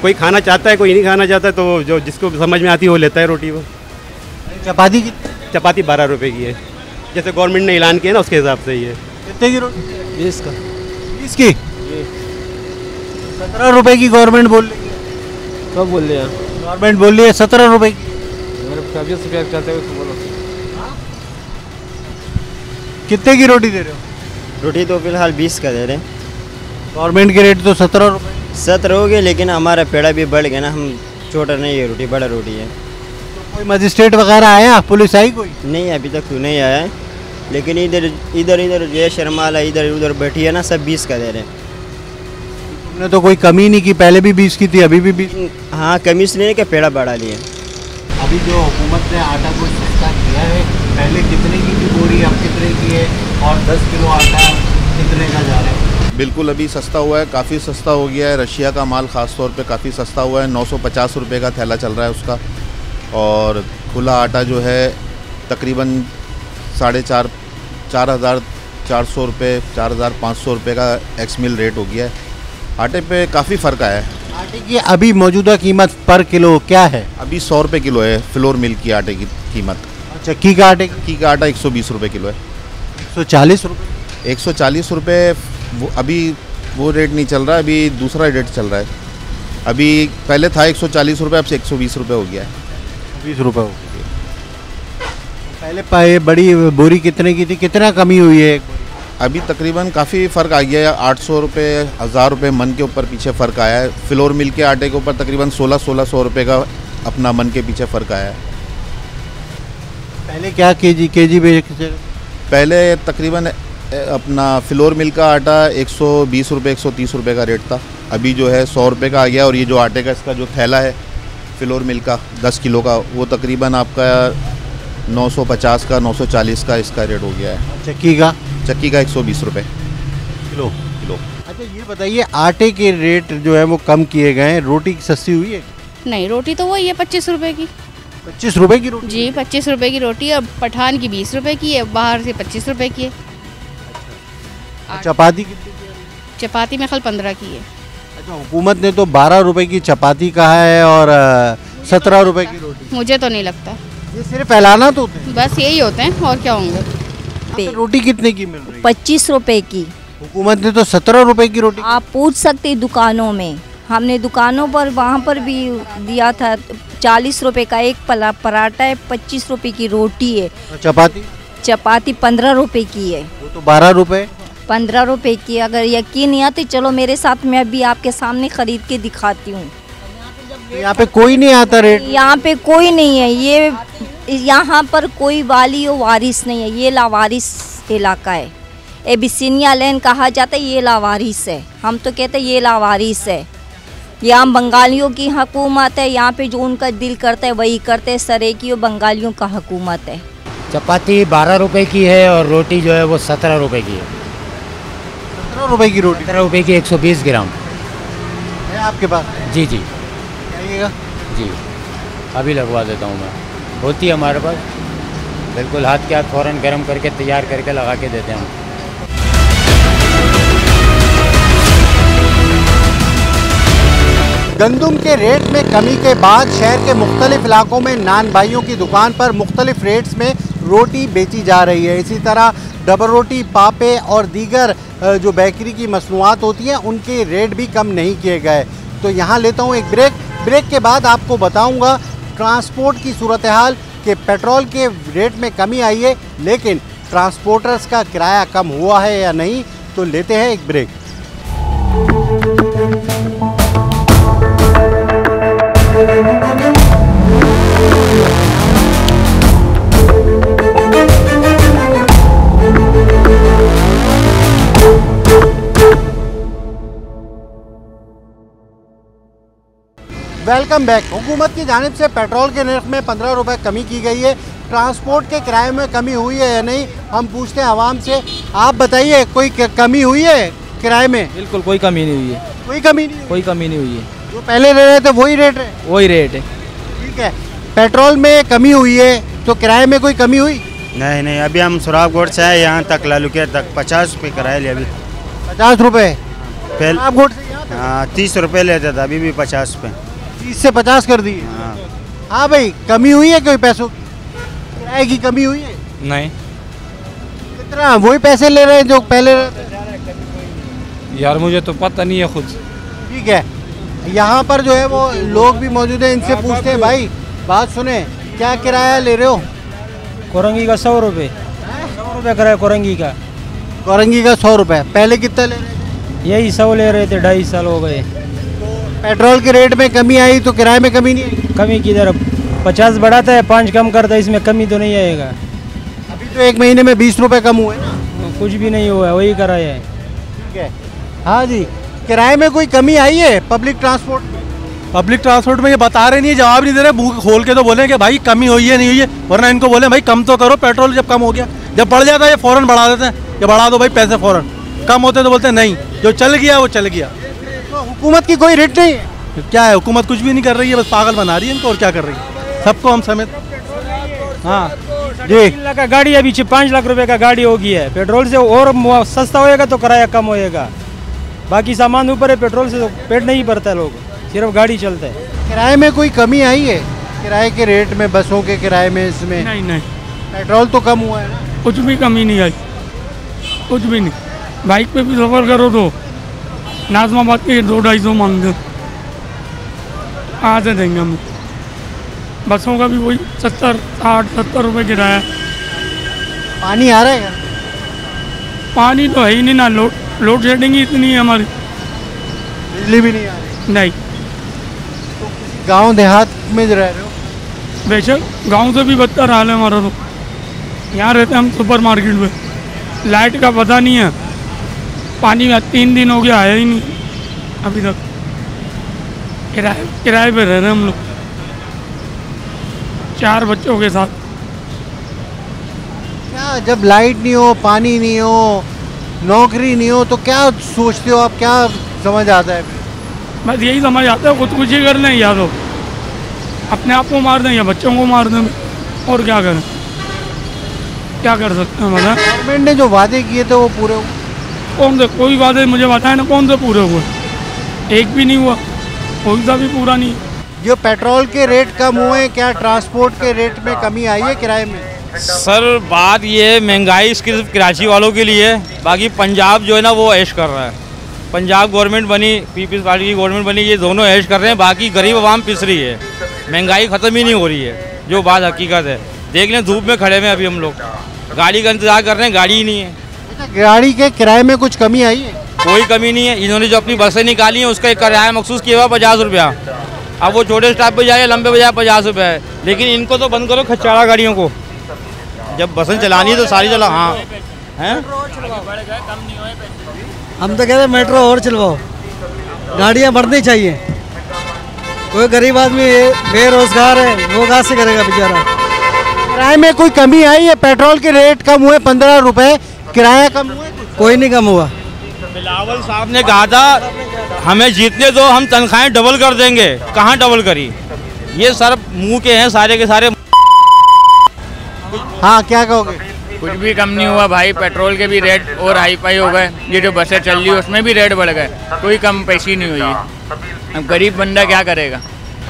कोई खाना चाहता है कोई नहीं खाना चाहता, तो जो जिसको समझ में आती है वो लेता है रोटी। वो चपाती की? चपाती 12 रुपये की है, जैसे गवर्नमेंट ने ऐलान किया ना उसके हिसाब से ही है। कितने की रोटी? 20 का। 20 की? 17 रुपये की गवर्नमेंट बोल रही है। कब बोल रहे हैं? गवर्नमेंट बोल रही है 17 रुपये की। कितने की रोटी दे रहे हो? रोटी तो फिलहाल 20 का दे रहे हैं। गवर्नमेंट के रेट तो 17 रुपये। 17 हो गए, लेकिन हमारा पेड़ा भी बढ़ गया ना, हम छोटा नहीं है रोटी, बड़ा रोटी है। कोई मजिस्ट्रेट वगैरह आया, पुलिस आई कोई? नहीं, अभी तक तो नहीं आया है, लेकिन इधर जय शर्माला इधर उधर बैठी है ना, सब 20 का दे रहे हैं। तुमने तो कोई कमी नहीं की, पहले भी 20 की थी, अभी भी 20? हाँ, कमी इसलिए कि पेड़ा बढ़ा लिए। अभी जो हुकूमत ने आटा को सस्ता किया है, पहले कितने की थी बोरी, अब कितने की है, और 10 किलो आटा कितने का जा रहा है? बिल्कुल अभी सस्ता हुआ है, काफ़ी सस्ता हो गया है। रशिया का माल ख़ास तौर पे काफ़ी सस्ता हुआ है, 950 रुपये का थैला चल रहा है उसका। और खुला आटा जो है तकरीबन 4,400 रुपये 4,500 रुपये का एक्स मिल रेट हो गया है। आटे पे काफ़ी फ़र्क आया है। आटे की अभी मौजूदा कीमत पर किलो क्या है? अभी 100 रुपये किलो है फ्लोर मिल की आटे की कीमत। चक्की का आटे की का आटा 120 रुपये किलो है। 140 रुपये 140 रुपये अभी वो रेट नहीं चल रहा है, अभी दूसरा रेट चल रहा है। अभी पहले था 140 रुपये, अब से 120 रुपये हो गया है। 20 रुपये हो गया। पहले बड़ी बोरी कितने की थी, कितना कमी हुई है? अभी तकरीबन काफ़ी फ़र्क आ गया है। 800 रुपये 1000 रुपये मन के ऊपर पीछे फ़र्क आया है। फ्लोर मिल के आटे के ऊपर तकरीबन 1600 रुपये का अपना मन के पीछे फ़र्क आया है। पहले क्या केजी बेचते? पहले तकरीबन अपना फ्लोर मिल का आटा 120 रुपये 130 रुपये का रेट था। अभी जो है 100 रुपये का आ गया। और ये जो आटे का इसका जो थैला है फ्लोर मिल का 10 किलो का, वो तकरीबन आपका 950 का 940 का इसका रेट हो गया है। चक्की का 120 रुपये किलो। अच्छा ये बताइए, आटे के रेट जो है वो कम किए गए हैं, रोटी सस्ती हुई है? नहीं, रोटी तो वही है 25 रुपये की। 25 रुपये की रोटी? जी 25 रुपये की रोटी। अब पठान की 20 रुपये की है, बाहर से 25 रुपये की है। चपाती कितनी की है? चपाती में कल 15 की है। अच्छा, हुकूमत ने तो 12 रुपये की चपाती कहा है और 17 रुपये की रोटी। मुझे तो नहीं लगता, ये सिर्फ ऐलाना तो होते हैं। बस यही होते हैं और क्या होंगे। रोटी कितने की मिल रही है? 25 रुपए की। हुकूमत ने तो 17 रुपए की रोटी। आप पूछ सकते दुकानों में, हमने दुकानों पर वहाँ पर भी दिया था। 40 रुपए का एक पराठा है, 25 रुपए की रोटी है। चपाती 15 रुपए की है। वो तो 12 रुपए 15 रुपए की। अगर यकीन नहीं आती चलो मेरे साथ, मैं अभी आपके सामने खरीद के दिखाती हूँ। यहाँ पे कोई नहीं आता रेट? यहाँ पे कोई नहीं है। ये यहाँ पर कोई वाली और वारिस नहीं है, ये लावारिस इलाका है। एबिसिनिया लैंड कहा जाता है, ये लावारिस है। हम तो कहते हैं ये लावारिस है। यहाँ बंगालियों की हुकूमत है, यहाँ पे जो उनका दिल करता है वही करते हैं। सरेकी और बंगालियों का हुकूमत है। चपाती 12 रुपए की है और रोटी जो है वो 17 रुपए की है। 17 रुपए की रोटी? 17 रुपए की 120 ग्राम है आपके पास? जी जी आइएगा जी, अभी लगवा देता हूँ मैं। होती है हमारे पास, बिल्कुल हाथ के हाथ फ़ौरन गर्म करके तैयार करके लगा के देते हैं हम। गंदम के रेट में कमी के बाद शहर के मुख्तलिफ इलाकों में नान भाइयों की दुकान पर मुख्तलिफ रेट्स में रोटी बेची जा रही है। इसी तरह डबल रोटी, पापे और दीगर जो बेकरी की मसनूआत होती हैं उनके रेट भी कम नहीं किए गए। तो यहाँ लेता हूँ एक ब्रेक के बाद आपको बताऊँगा ट्रांसपोर्ट की सूरत हाल कि पेट्रोल के रेट में कमी आई है, लेकिन ट्रांसपोर्टर्स का किराया कम हुआ है या नहीं। तो लेते हैं एक ब्रेक। Welcome back. हुकूमत की जानिब से पेट्रोल के नर्ख में 15 रुपये कमी की गई है। ट्रांसपोर्ट के किराए में कमी हुई है या नहीं, हम पूछते हैं आवाम से। आप बताइए, कोई कमी हुई है किराए में? बिल्कुल कोई कमी नहीं हुई है। कोई कमी नहीं? कोई कमी नहीं हुई है। जो पहले ले रहे थे वही रेट है? वही रेट है। ठीक है। पेट्रोल में कमी हुई है तो किराए में कोई कमी हुई? नहीं, अभी हम सुराबगोट से आए यहाँ तक लालूके तक 50 रुपये किराया लिया। अभी 50 रुपये? सुराबगोट से? हाँ 30 रुपये लेता था, अभी भी 50 रुपये। 30 से 50 कर दिए? हाँ भाई, कमी हुई है कोई पैसों की? किराए की कमी हुई है? नहीं। कितना वही पैसे ले रहे हैं जो पहले? यार मुझे तो पता नहीं है खुद। ठीक है, यहाँ पर जो है वो लोग भी मौजूद हैं, इनसे पूछते हैं। भाई बात सुने, क्या किराया ले रहे हो? कोरंगी का 100 रुपये। 100 रुपये किराया कोरंगी का। कोरंगी का 100 रुपये। पहले कितना ले रहे थे? यही 100 ले रहे थे, 2.5 साल हो गए। पेट्रोल के रेट में कमी आई तो किराए में कमी नहीं आई? कमी किधर, 50 बढ़ाता है 5 कम करता है, इसमें कमी तो नहीं आएगा। अभी तो एक महीने में 20 रुपये कम हुए ना? कुछ भी नहीं हुआ है, वही किराया है। ठीक है। हाँ जी, किराए में कोई कमी आई है पब्लिक ट्रांसपोर्ट में? पब्लिक ट्रांसपोर्ट में ये बता रहे नहीं, जवाब नहीं दे रहे। मुँह खोल के तो बोले कि भाई कमी हुई है नहीं हुई है, वरना इनको बोले भाई कम तो करो। पेट्रोल जब कम हो गया, जब बढ़ जाता है ये फ़ौरन बढ़ा देते हैं, ये बढ़ा दो भाई पैसे फ़ौरन। कम होते तो बोलते हैं नहीं, जो चल गया वो चल गया। तो हुकूमत की कोई रेट नहीं है? क्या है, हुकूमत कुछ भी नहीं कर रही है, बस पागल बना रही है इनको, और क्या कर रही है। सबको हम समेत। हाँ जी, 3 लाख का गाड़ी अभी 5 लाख रुपए का गाड़ी होगी है। पेट्रोल से और सस्ता होएगा तो किराया कम होएगा, बाकी सामान ऊपर है, पेट्रोल से तो पेट नहीं भरता, लोग सिर्फ गाड़ी चलता है। किराए में कोई कमी आई है? किराए के रेट में, बसों के किराए में, इसमें? नहीं नहीं, पेट्रोल तो कम हुआ है ना? कुछ भी कमी नहीं आई, कुछ भी नहीं। बाइक पे भी सफ़र करो तो नाजमाबाद के 200-250 मांगते, कहाँ से देंगे हम। बसों का भी वही 70-80-70 रुपये किराया। पानी आ रहा है? पानी तो है ही नहीं ना, लोड शेडिंग ही इतनी है हमारी, बिजली भी नहीं आ रही? नहीं। गांव देहात में रह रहे हो? बेशक, गांव से भी बदतर हाल है हमारा। तो यहाँ रहते हैं हम सुपर मार्केट में, लाइट का पता नहीं है, पानी में 3 दिन हो गया आया ही नहीं अभी तक। किराए पे रह रहे हैं हम लोग 4 बच्चों के साथ। क्या जब लाइट नहीं हो, पानी नहीं हो, नौकरी नहीं हो, तो क्या सोचते हो आप? क्या समझ आता है? बस यही समझ आता है, खुदकुशी कर लें या तो अपने आप को मार दें या बच्चों को मार दें, और क्या करें, क्या कर सकते हैं? मतलब गवर्नमेंट ने जो वादे किए थे वो पूरे हुए? कौन से? कोई वादे मुझे बताए ना, कौन से पूरे हुए? एक भी नहीं हुआ, कोई सा भी पूरा नहीं। जो पेट्रोल के रेट कम हुए, क्या ट्रांसपोर्ट के रेट में कमी आई है किराए में? सर बात ये महंगाई सिर्फ कराची वालों के लिए है, बाकी पंजाब जो है ना वो ऐश कर रहा है। पंजाब गवर्नमेंट बनी, पीपल्स पार्टी की गवर्नमेंट बनी, ये दोनों ऐश कर रहे हैं, बाकी गरीब आवाम पिस रही है। महंगाई ख़त्म ही नहीं हो रही है, जो बात हकीकत है। देख लें, धूप में खड़े हुए अभी हम लोग, गाड़ी का इंतजार कर रहे हैं, गाड़ी ही नहीं है। गाड़ी के किराए में कुछ कमी आई है? कोई कमी नहीं है। इन्होंने जो अपनी बसें निकाली हैं उसका एक किराया मखसूस किया हुआ 50 रुपया। अब वो छोटे स्टॉप पे जाए, लंबे पे जाए 50 रुपये है, लेकिन इनको तो बंद करो खच्चारा गाड़ियों को। जब बसें चलानी है तो सारी चला। हाँ हैं, हम तो कहते हैं मेट्रो और चलवाओ, गाड़ियाँ बढ़नी चाहिए। कोई गरीब आदमी बेरोजगार है, वो कहाँ से करेगा बेचारा। किराए में कोई कमी आई है? पेट्रोल के रेट कम हुए 15 रुपए, किराया कम हुआ? कोई नहीं कम हुआ। बिलावल साहब ने कहा था हमें जीतने दो, हम तनख्वाहें डबल कर देंगे। कहाँ डबल करी? ये सर मुंह के हैं सारे के सारे। हाँ, क्या कहोगे? कुछ भी कम नहीं हुआ भाई, पेट्रोल के भी रेट और हाई फाई हो गए। ये जो बसें चल रही है उसमें भी रेट बढ़ गए, कोई कम पैसी नहीं हुई। अब गरीब बंदा क्या करेगा?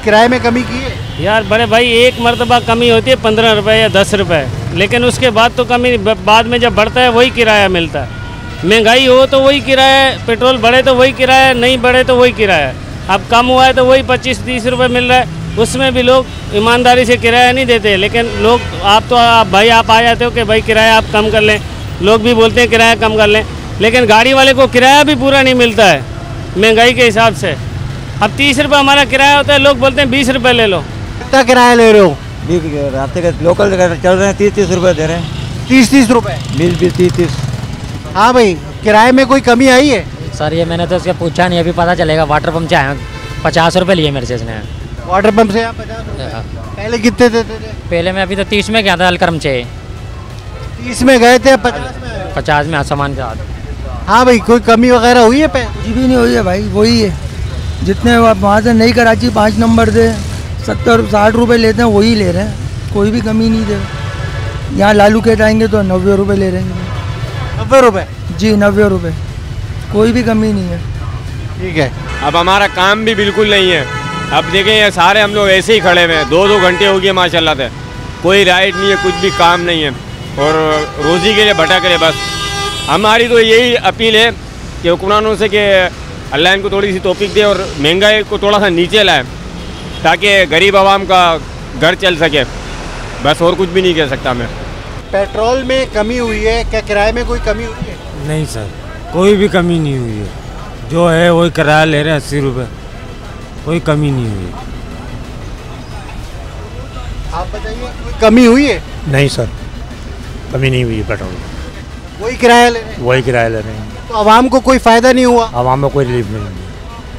किराए में कमी की है? यार बड़े भाई, एक मरतबा कमी होती है 15 रुपए या 10 रुपए, लेकिन उसके बाद तो कमी, बाद में जब बढ़ता है वही किराया मिलता है। महंगाई हो तो वही किराया, पेट्रोल बढ़े तो वही किराया, नहीं बढ़े तो वही किराया। अब कम हुआ है तो वही 25-30 रुपये मिल रहा है, उसमें भी लोग ईमानदारी से किराया नहीं देते। लेकिन लोग, आप भाई आप आ जाते हो कि भाई किराया आप कम कर लें, लोग भी बोलते हैं किराया कम कर लें, लेकिन गाड़ी वाले को किराया भी पूरा नहीं मिलता है महंगाई के हिसाब से। अब 30 रुपये हमारा किराया होता है, लोग बोलते हैं 20 रुपये ले लो। कितना किराया ले रहे हो? रास्ते के लोकल चल रहे हैं 30-30 रुपये दे रहे हैं। 30-30 रुपये? 20-20-30-30। हाँ भाई, किराए में कोई कमी आई है? सर ये मैंने तो उसका पूछा नहीं, अभी पता चलेगा। वाटर पंप से आया, 50 रुपये लिए मेरे से इसने। वाटर पंप से 50 रुपये? पहले कितने देते थे? पहले मैं अभी तो 30 में गया था अलकरम से। 30 में गए थे, 50 में? 50 में सामान के साथ। हाँ भाई, कोई कमी वगैरह हुई है? कुछ भी नहीं हुई है भाई, वही है जितने वहाँ से नई कराची 5 नंबर से 70-60 रुपये लेते हैं, वही ले रहे हैं, कोई भी कमी नहीं दे रहे। यहाँ लालू के आएंगे तो 90 रुपये ले रहे हैं। 90 रुपये? जी 90 रुपये, कोई भी कमी नहीं है। ठीक है। अब हमारा काम भी बिल्कुल नहीं है। अब देखें ये सारे हम लोग ऐसे ही खड़े हुए हैं, 2-2 घंटे हो गए माशाल्लाह से, कोई राइड नहीं है, कुछ भी काम नहीं है, और रोज़ी के लिए भटक रहे बस। हमारी तो यही अपील है कि हुक्मरानों से कि अल्लाह इनको थोड़ी सी तौफीक दे और महंगाई को थोड़ा सा नीचे लाए, ताकि गरीब आवाम का घर चल सके। बस और कुछ भी नहीं कह सकता मैं। पेट्रोल में कमी हुई है, क्या किराए में कोई कमी हुई है? नहीं सर, कोई भी कमी नहीं हुई है, जो है वही किराया ले रहे हैं 80 रुपये, कोई कमी नहीं हुई। आप बताइए, कोई कमी हुई है? नहीं सर, कमी नहीं हुई है पेट्रोल, वही किराया ले रहे हैं? वही किराया ले रहे हैं। तो आवाम को कोई फ़ायदा नहीं हुआ? आवाम में कोई रिलीफ नहीं हुई,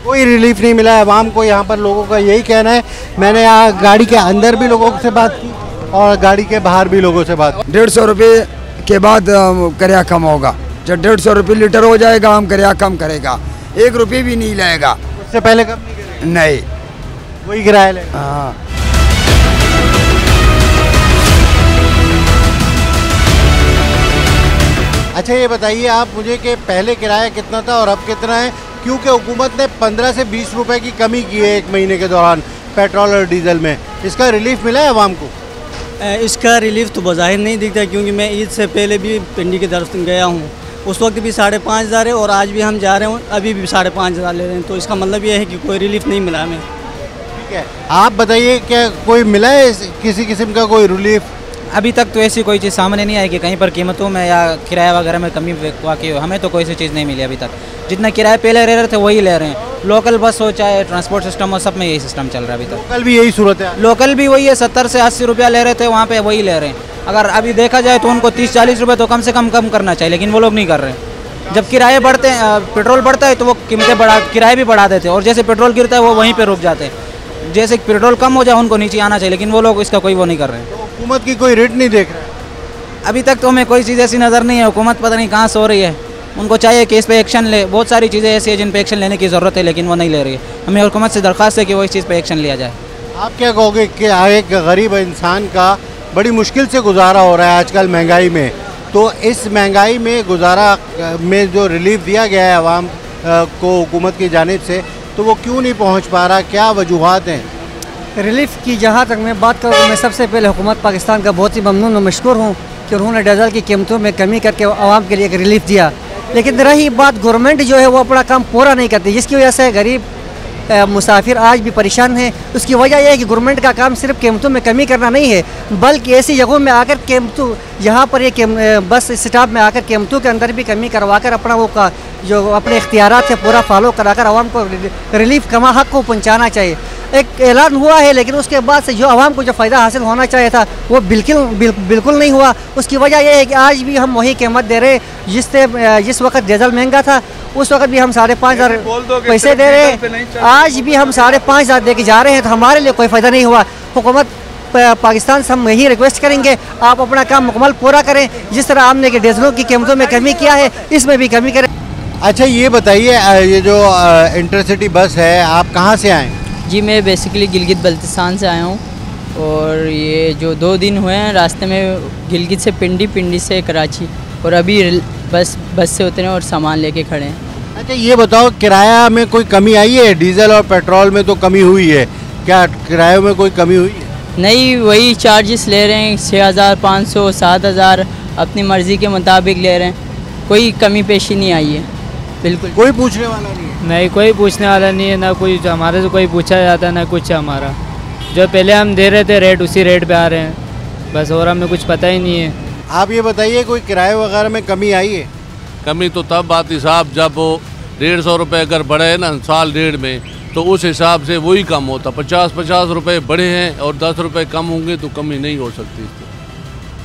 कोई रिलीफ नहीं मिला है आवाम को। यहाँ पर लोगों का यही कहना है। मैंने यहाँ गाड़ी के अंदर भी लोगों से बात की और गाड़ी के बाहर भी लोगों से बात की। 150 रुपये के बाद किराया कम होगा। जब 150 रुपये लीटर हो जाएगा हम किराया कम करेगा, 1 रुपये भी नहीं लगेगा। उससे पहले कम नहीं करेगा? नहीं, वही किराया लेगा। हाँ। अच्छा ये बताइए आप मुझे कि पहले किराया कितना था और अब कितना है, क्योंकि हुकूमत ने 15 से 20 रुपए की कमी की है एक महीने के दौरान पेट्रोल और डीजल में। इसका रिलीफ मिला है आवाम को? इसका रिलीफ तो बज़ाहिर नहीं दिखता, क्योंकि मैं ईद से पहले भी पिंडी के तरफ गया हूँ, उस वक्त भी 5,500 है और आज भी हम जा रहे हैं अभी भी 5,500 ले रहे हैं, तो इसका मतलब ये है कि कोई रिलीफ नहीं मिला हमें। ठीक है, आप बताइए क्या कोई मिला है किसी किस्म का कोई रिलीफ? अभी तक तो ऐसी कोई चीज़ सामने नहीं आई कि कहीं पर कीमतों में या किराया वगैरह में कमी वाकई हो। हमें तो कोई सी चीज़ नहीं मिली अभी तक। जितना किराया पहले ले रहे थे वही ले रहे हैं। लोकल बस हो चाहे ट्रांसपोर्ट सिस्टम हो, सब में यही सिस्टम चल रहा है अभी तक। लोकल भी यही सूरत है? लोकल भी वही है, 70 से 80 रुपया ले रहे थे, वहाँ पे वही ले रहे हैं। अगर अभी देखा जाए तो उनको 30-40 रुपये तो कम से कम करना चाहिए, लेकिन वो लोग नहीं कर रहे हैं। जब किराए बढ़ते हैं, पेट्रोल बढ़ता है तो वो कीमतें किराए भी बढ़ा देते हैं, और जैसे पेट्रोल गिरता है वो वहीं पर रुक जाते हैं। जैसे पेट्रोल कम हो जाए उनको नीचे आना चाहिए, लेकिन वो लोग इसका कोई वो नहीं कर रहे हैं। हुकूमत की कोई रेट नहीं देख रहा है अभी तक तो हमें कोई चीज़ ऐसी नज़र नहीं है। हुकूमत पता नहीं कहाँ सो रही है। उनको चाहिए कि इस पे एक्शन ले। बहुत सारी चीज़ें ऐसी हैं जिन पे एक्शन लेने की ज़रूरत है, लेकिन वो नहीं ले रही है। हमें हुकूमत से दरख्वास्त है कि वो इस चीज़ पे एक्शन लिया जाए। आप क्या कहोगे कि एक गरीब इंसान का बड़ी मुश्किल से गुजारा हो रहा है आजकल महंगाई में, तो इस महंगाई में गुजारा में जो रिलीफ दिया गया है आवाम को हुकूमत की जानिब से, तो वो क्यों नहीं पहुँच पा रहा? क्या वजूहात हैं? रिलीफ की जहाँ तक मैं बात करूँ, मैं सबसे पहले हुकूमत पाकिस्तान का बहुत ही ममनून और मशकूर हूँ कि उन्होंने डीजल की कीमतों में कमी करके आवाम के लिए एक रिलीफ दिया। लेकिन रही बात, गवर्नमेंट जो है वो अपना काम पूरा नहीं करती, जिसकी वजह से गरीब मुसाफिर आज भी परेशान है। उसकी वजह यह है कि गवर्नमेंट का काम सिर्फ कीमतों में कमी करना नहीं है, बल्कि ऐसी जगहों में आकर कीमतों, यहाँ पर ये बस स्टॉप में आकर कीमतों के अंदर भी कमी करवाकर अपना वो जो अपने इख्तियारात से पूरा फॉलो कराकर आवाम को रिलीफ कमा हक को पहुँचाना चाहिए। एक ऐलान हुआ है, लेकिन उसके बाद से जो आवाम को जो फ़ायदा हासिल होना चाहिए था वो बिल्कुल नहीं हुआ। उसकी वजह यह है कि आज भी हम वही कीमत दे रहे हैं जिस वक्त डीजल महंगा था, उस वक्त भी हम 5,500 पैसे दे रहे हैं। आज भी हम 5,500 दे के जा रहे हैं, तो हमारे लिए कोई फ़ायदा नहीं हुआ। हुकूमत पाकिस्तान से हम यही रिक्वेस्ट करेंगे, आप अपना काम मुकम्मल पूरा करें। जिस तरह आपने कि डीजलों की कीमतों में कमी किया है, इसमें भी कमी करें। अच्छा ये बताइए, ये जो इंटरसिटी बस है, आप कहाँ से आए? जी मैं बेसिकली गिलगित बल्तिस्तान से आया हूँ, और ये जो 2 दिन हुए हैं रास्ते में गिलगित से पिंडी से कराची, और अभी बस से उतरे और सामान लेके खड़े हैं। अच्छा ये बताओ, किराया में कोई कमी आई है? डीजल और पेट्रोल में तो कमी हुई है, क्या किरायों में कोई कमी हुई है? नहीं, वही चार्जेस ले रहे हैं, 6,500 7,000 अपनी मर्ज़ी के मुताबिक ले रहे हैं। कोई कमी पेशी नहीं आई है, बिल्कुल। कोई पूछने वाला नहीं है? नहीं, कोई पूछने वाला नहीं है, ना कोई हमारे से कोई पूछा जाता है, ना कुछ हमारा। जो पहले हम दे रहे थे रेट, उसी रेट पे आ रहे हैं बस, और हमें कुछ पता ही नहीं है। आप ये बताइए, कोई किराए वगैरह में कमी आई है? कमी तो तब आती साहब जब वो 150 रुपये अगर बढ़े है ना साल डेढ़ में, तो उस हिसाब से वही कम होता। 50 रुपये बढ़े हैं और 10 रुपये कम होंगे तो कमी नहीं हो सकती।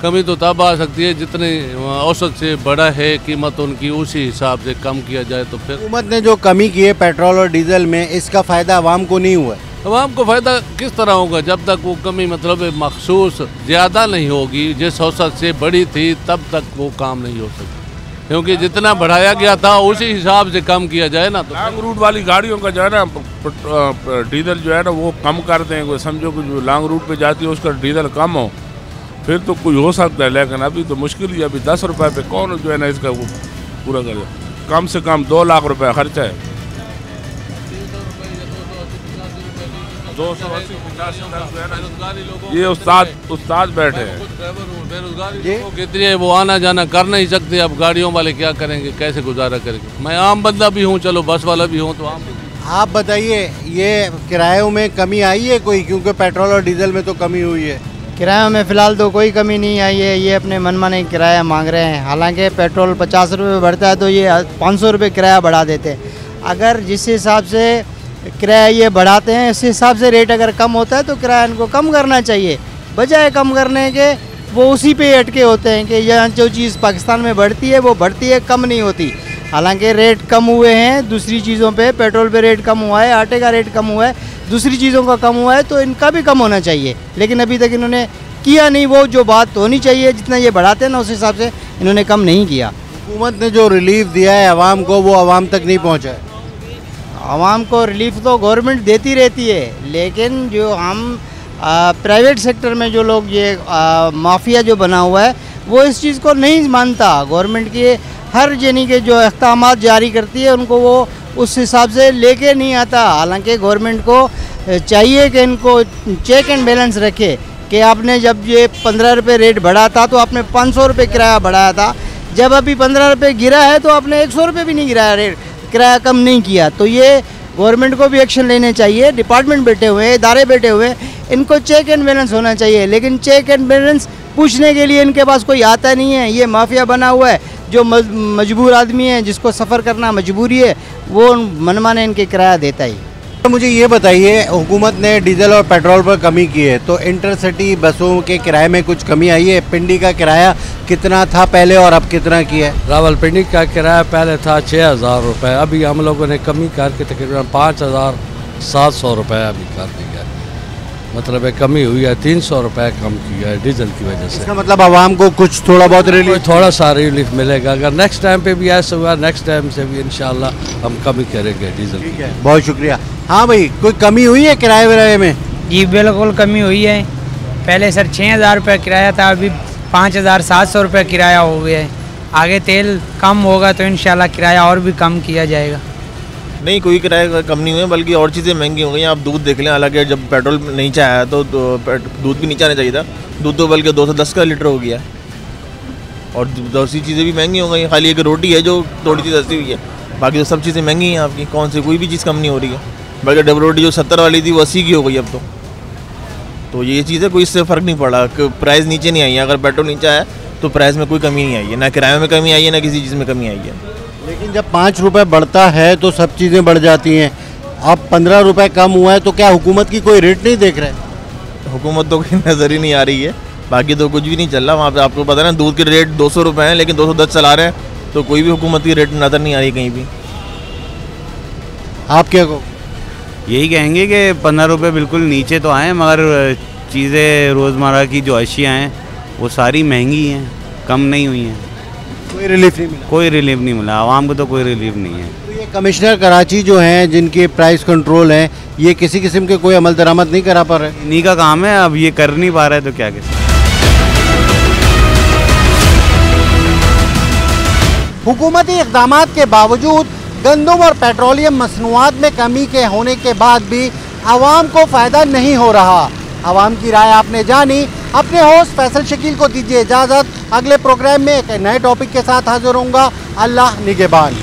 कमी तो तब आ सकती है जितने औसत से बड़ा है कीमत उनकी, उसी हिसाब से कम किया जाए तो फिर। हुकूमत ने जो कमी की है पेट्रोल और डीजल में, इसका फ़ायदा आवाम को नहीं हुआ? आवाम को फ़ायदा किस तरह होगा जब तक वो कमी मतलब मखसूस ज़्यादा नहीं होगी, जिस औसत से बड़ी थी तब तक वो काम नहीं हो सकता, क्योंकि जितना बढ़ाया गया था उसी हिसाब से कम किया जाए ना। तो लॉन्ग रूट वाली गाड़ियों का जो है ना डीजल जो है ना वो कम कर दें। समझो कि जो लॉन्ग रूट पे जाती है उसका डीजल कम हो, फिर तो कुछ हो सकता है, लेकिन अभी तो मुश्किल ही। अभी 10 रुपये पे कौन जो है ना इसका वो पूरा करे? कम से कम 2 लाख रुपए खर्चा है। 280-50 ये उस्ताद बैठे हैं, कितनी है वो आना जाना कर नहीं सकते। अब गाड़ियों वाले क्या करेंगे, कैसे गुजारा करेंगे? मैं आम बंदा भी हूँ, चलो बस वाला भी हूँ तो आम। आप बताइए, ये किरायों में कमी आई है कोई? क्योंकि पेट्रोल और डीजल में तो कमी हुई है। किरायों में फ़िलहाल तो कोई कमी नहीं आई है। ये अपने मनमाने किराया मांग रहे हैं। हालांकि पेट्रोल 50 रुपये बढ़ता है तो ये 500 रुपये किराया बढ़ा देते हैं। अगर जिस हिसाब से किराया ये बढ़ाते हैं, इस हिसाब से रेट अगर कम होता है तो किराया इनको कम करना चाहिए। बजाय कम करने के वो उसी पे अटके होते हैं कि यहाँ जो चीज़ पाकिस्तान में बढ़ती है वो बढ़ती है, कम नहीं होती। हालांकि रेट कम हुए हैं दूसरी चीज़ों पे, पेट्रोल पे रेट कम हुआ है, आटे का रेट कम हुआ है, दूसरी चीज़ों का कम हुआ है, तो इनका भी कम होना चाहिए। लेकिन अभी तक इन्होंने किया नहीं। वो जो बात होनी चाहिए, जितना ये बढ़ाते हैं ना उस हिसाब से इन्होंने कम नहीं किया। हुकूमत ने जो रिलीफ दिया है आवाम को, वो आवाम तक नहीं पहुँचा है। आवाम को रिलीफ तो गवर्नमेंट देती रहती है, लेकिन जो हम प्राइवेट सेक्टर में जो लोग ये माफिया जो बना हुआ है वो इस चीज़ को नहीं मानता। गवर्नमेंट की हर यानी के जो अहकामात जारी करती है उनको वो उस हिसाब से लेके नहीं आता। हालांकि गवर्नमेंट को चाहिए कि इनको चेक एंड बैलेंस रखे कि आपने जब ये 15 रुपये रेट बढ़ा था तो आपने 500 रुपये किराया बढ़ाया था, जब अभी 15 रुपये गिरा है तो आपने 100 रुपये भी नहीं गिराया, रेट किराया कम नहीं किया। तो ये गवर्नमेंट को भी एक्शन लेने चाहिए। डिपार्टमेंट बैठे हुए हैं, इदारे बैठे हुए हैं, इनको चेक एंड बैलेंस होना चाहिए, लेकिन चेक एंड बैलेंस पूछने के लिए इनके पास कोई आता नहीं है। ये माफिया बना हुआ है, जो मजबूर आदमी है जिसको सफ़र करना मजबूरी है वो मनमाने इनके किराया देता ही। तो मुझे ये बताइए, हुकूमत ने डीजल और पेट्रोल पर कमी की है तो इंटरसिटी बसों के किराए में कुछ कमी आई है? पिंडी का किराया कितना था पहले और अब कितना किया है? रावलपिंडी का किराया पहले था 6,000 रुपये, अभी हम लोगों ने कमी करके तकरीबन 5,700 रुपये अभी कर दिया। मतलब है कमी हुई है, 300 रुपये कम किया है डीजल की वजह से। इसका मतलब आवाम को कुछ थोड़ा बहुत रिलीफ, थोड़ा सा रिलीफ मिलेगा। अगर नेक्स्ट टाइम पे भी ऐसा हुआ, नेक्स्ट टाइम से भी इंशाल्लाह हम कमी करेंगे डीजल की। बहुत शुक्रिया। हाँ भाई, कोई कमी हुई है किराए विराए में? जी बिल्कुल कमी हुई है। पहले सर 6,000 रुपये किराया था, अभी 5,700 रुपये किराया हो गया है। आगे तेल कम होगा तो इंशाल्लाह किराया और भी कम किया जाएगा। नहीं, कोई किराया कम नहीं हुआ, बल्कि और चीज़ें महंगी हो गई। आप दूध देख लें, हालांकि जब पेट्रोल नीचे आया तो दूध भी नीचे आना चाहिए था, दूध तो बल्कि 210 का लीटर हो गया और दूसरी चीज़ें भी महंगी हो गई। खाली एक रोटी है जो थोड़ी सी सस्ती हुई है, बाकी तो सब चीज़ें महंगी हैं आपकी। कौन सी कोई भी चीज़ कम नहीं हो रही है, बल्कि डबल रोटी जो 70 वाली थी वो 80 की हो गई अब तो ये चीज़ है, कोई इससे फ़र्क नहीं पड़ा। प्राइस नीचे नहीं आई है, अगर पेट्रोल नीचे आया तो प्राइस में कोई कमी नहीं आई है, ना किराए में कमी आई है, ना किसी चीज़ में कमी आई है। लेकिन जब 5 रुपये बढ़ता है तो सब चीज़ें बढ़ जाती हैं। अब 15 रुपये कम हुआ है तो क्या हुकूमत की कोई रेट नहीं देख रहे? हुकूमत तो कोई नज़र ही नहीं आ रही है, बाकी तो कुछ भी नहीं चल रहा। वहाँ पे आपको पता है ना, दूध के रेट 200 रुपये हैं लेकिन 210 चला रहे हैं, तो कोई भी हुकूमत की रेट नज़र नहीं आ रही कहीं भी। आप क्या कहो? यही कहेंगे कि 15 रुपये बिल्कुल नीचे तो आए, मगर चीज़ें रोज़मर्रा की जो अशिया हैं वो सारी महंगी हैं, कम नहीं हुई हैं। कोई रिलीफ नहीं मिला? कोई रिलीफ नहीं मिला, आवाम को तो कोई रिलीफ नहीं है। तो ये कमिश्नर कराची जो हैं, जिनके प्राइस कंट्रोल हैं, ये किसी किस्म के कोई अमल दरामद नहीं करा पा रहे? इन्हीं का काम है, अब ये कर नहीं पा रहे तो क्या करें। हुकूमती इक़दामात के बावजूद गंदम और पेट्रोलियम मसनूआत में कमी के होने के बाद भी आवाम को फ़ायदा नहीं हो रहा। आवाम की राय आपने जानी। अपने होस्ट फैसल शकील को दीजिए इजाज़त। अगले प्रोग्राम में एक नए टॉपिक के साथ हाजिर होऊंगा। अल्लाह निगहबान।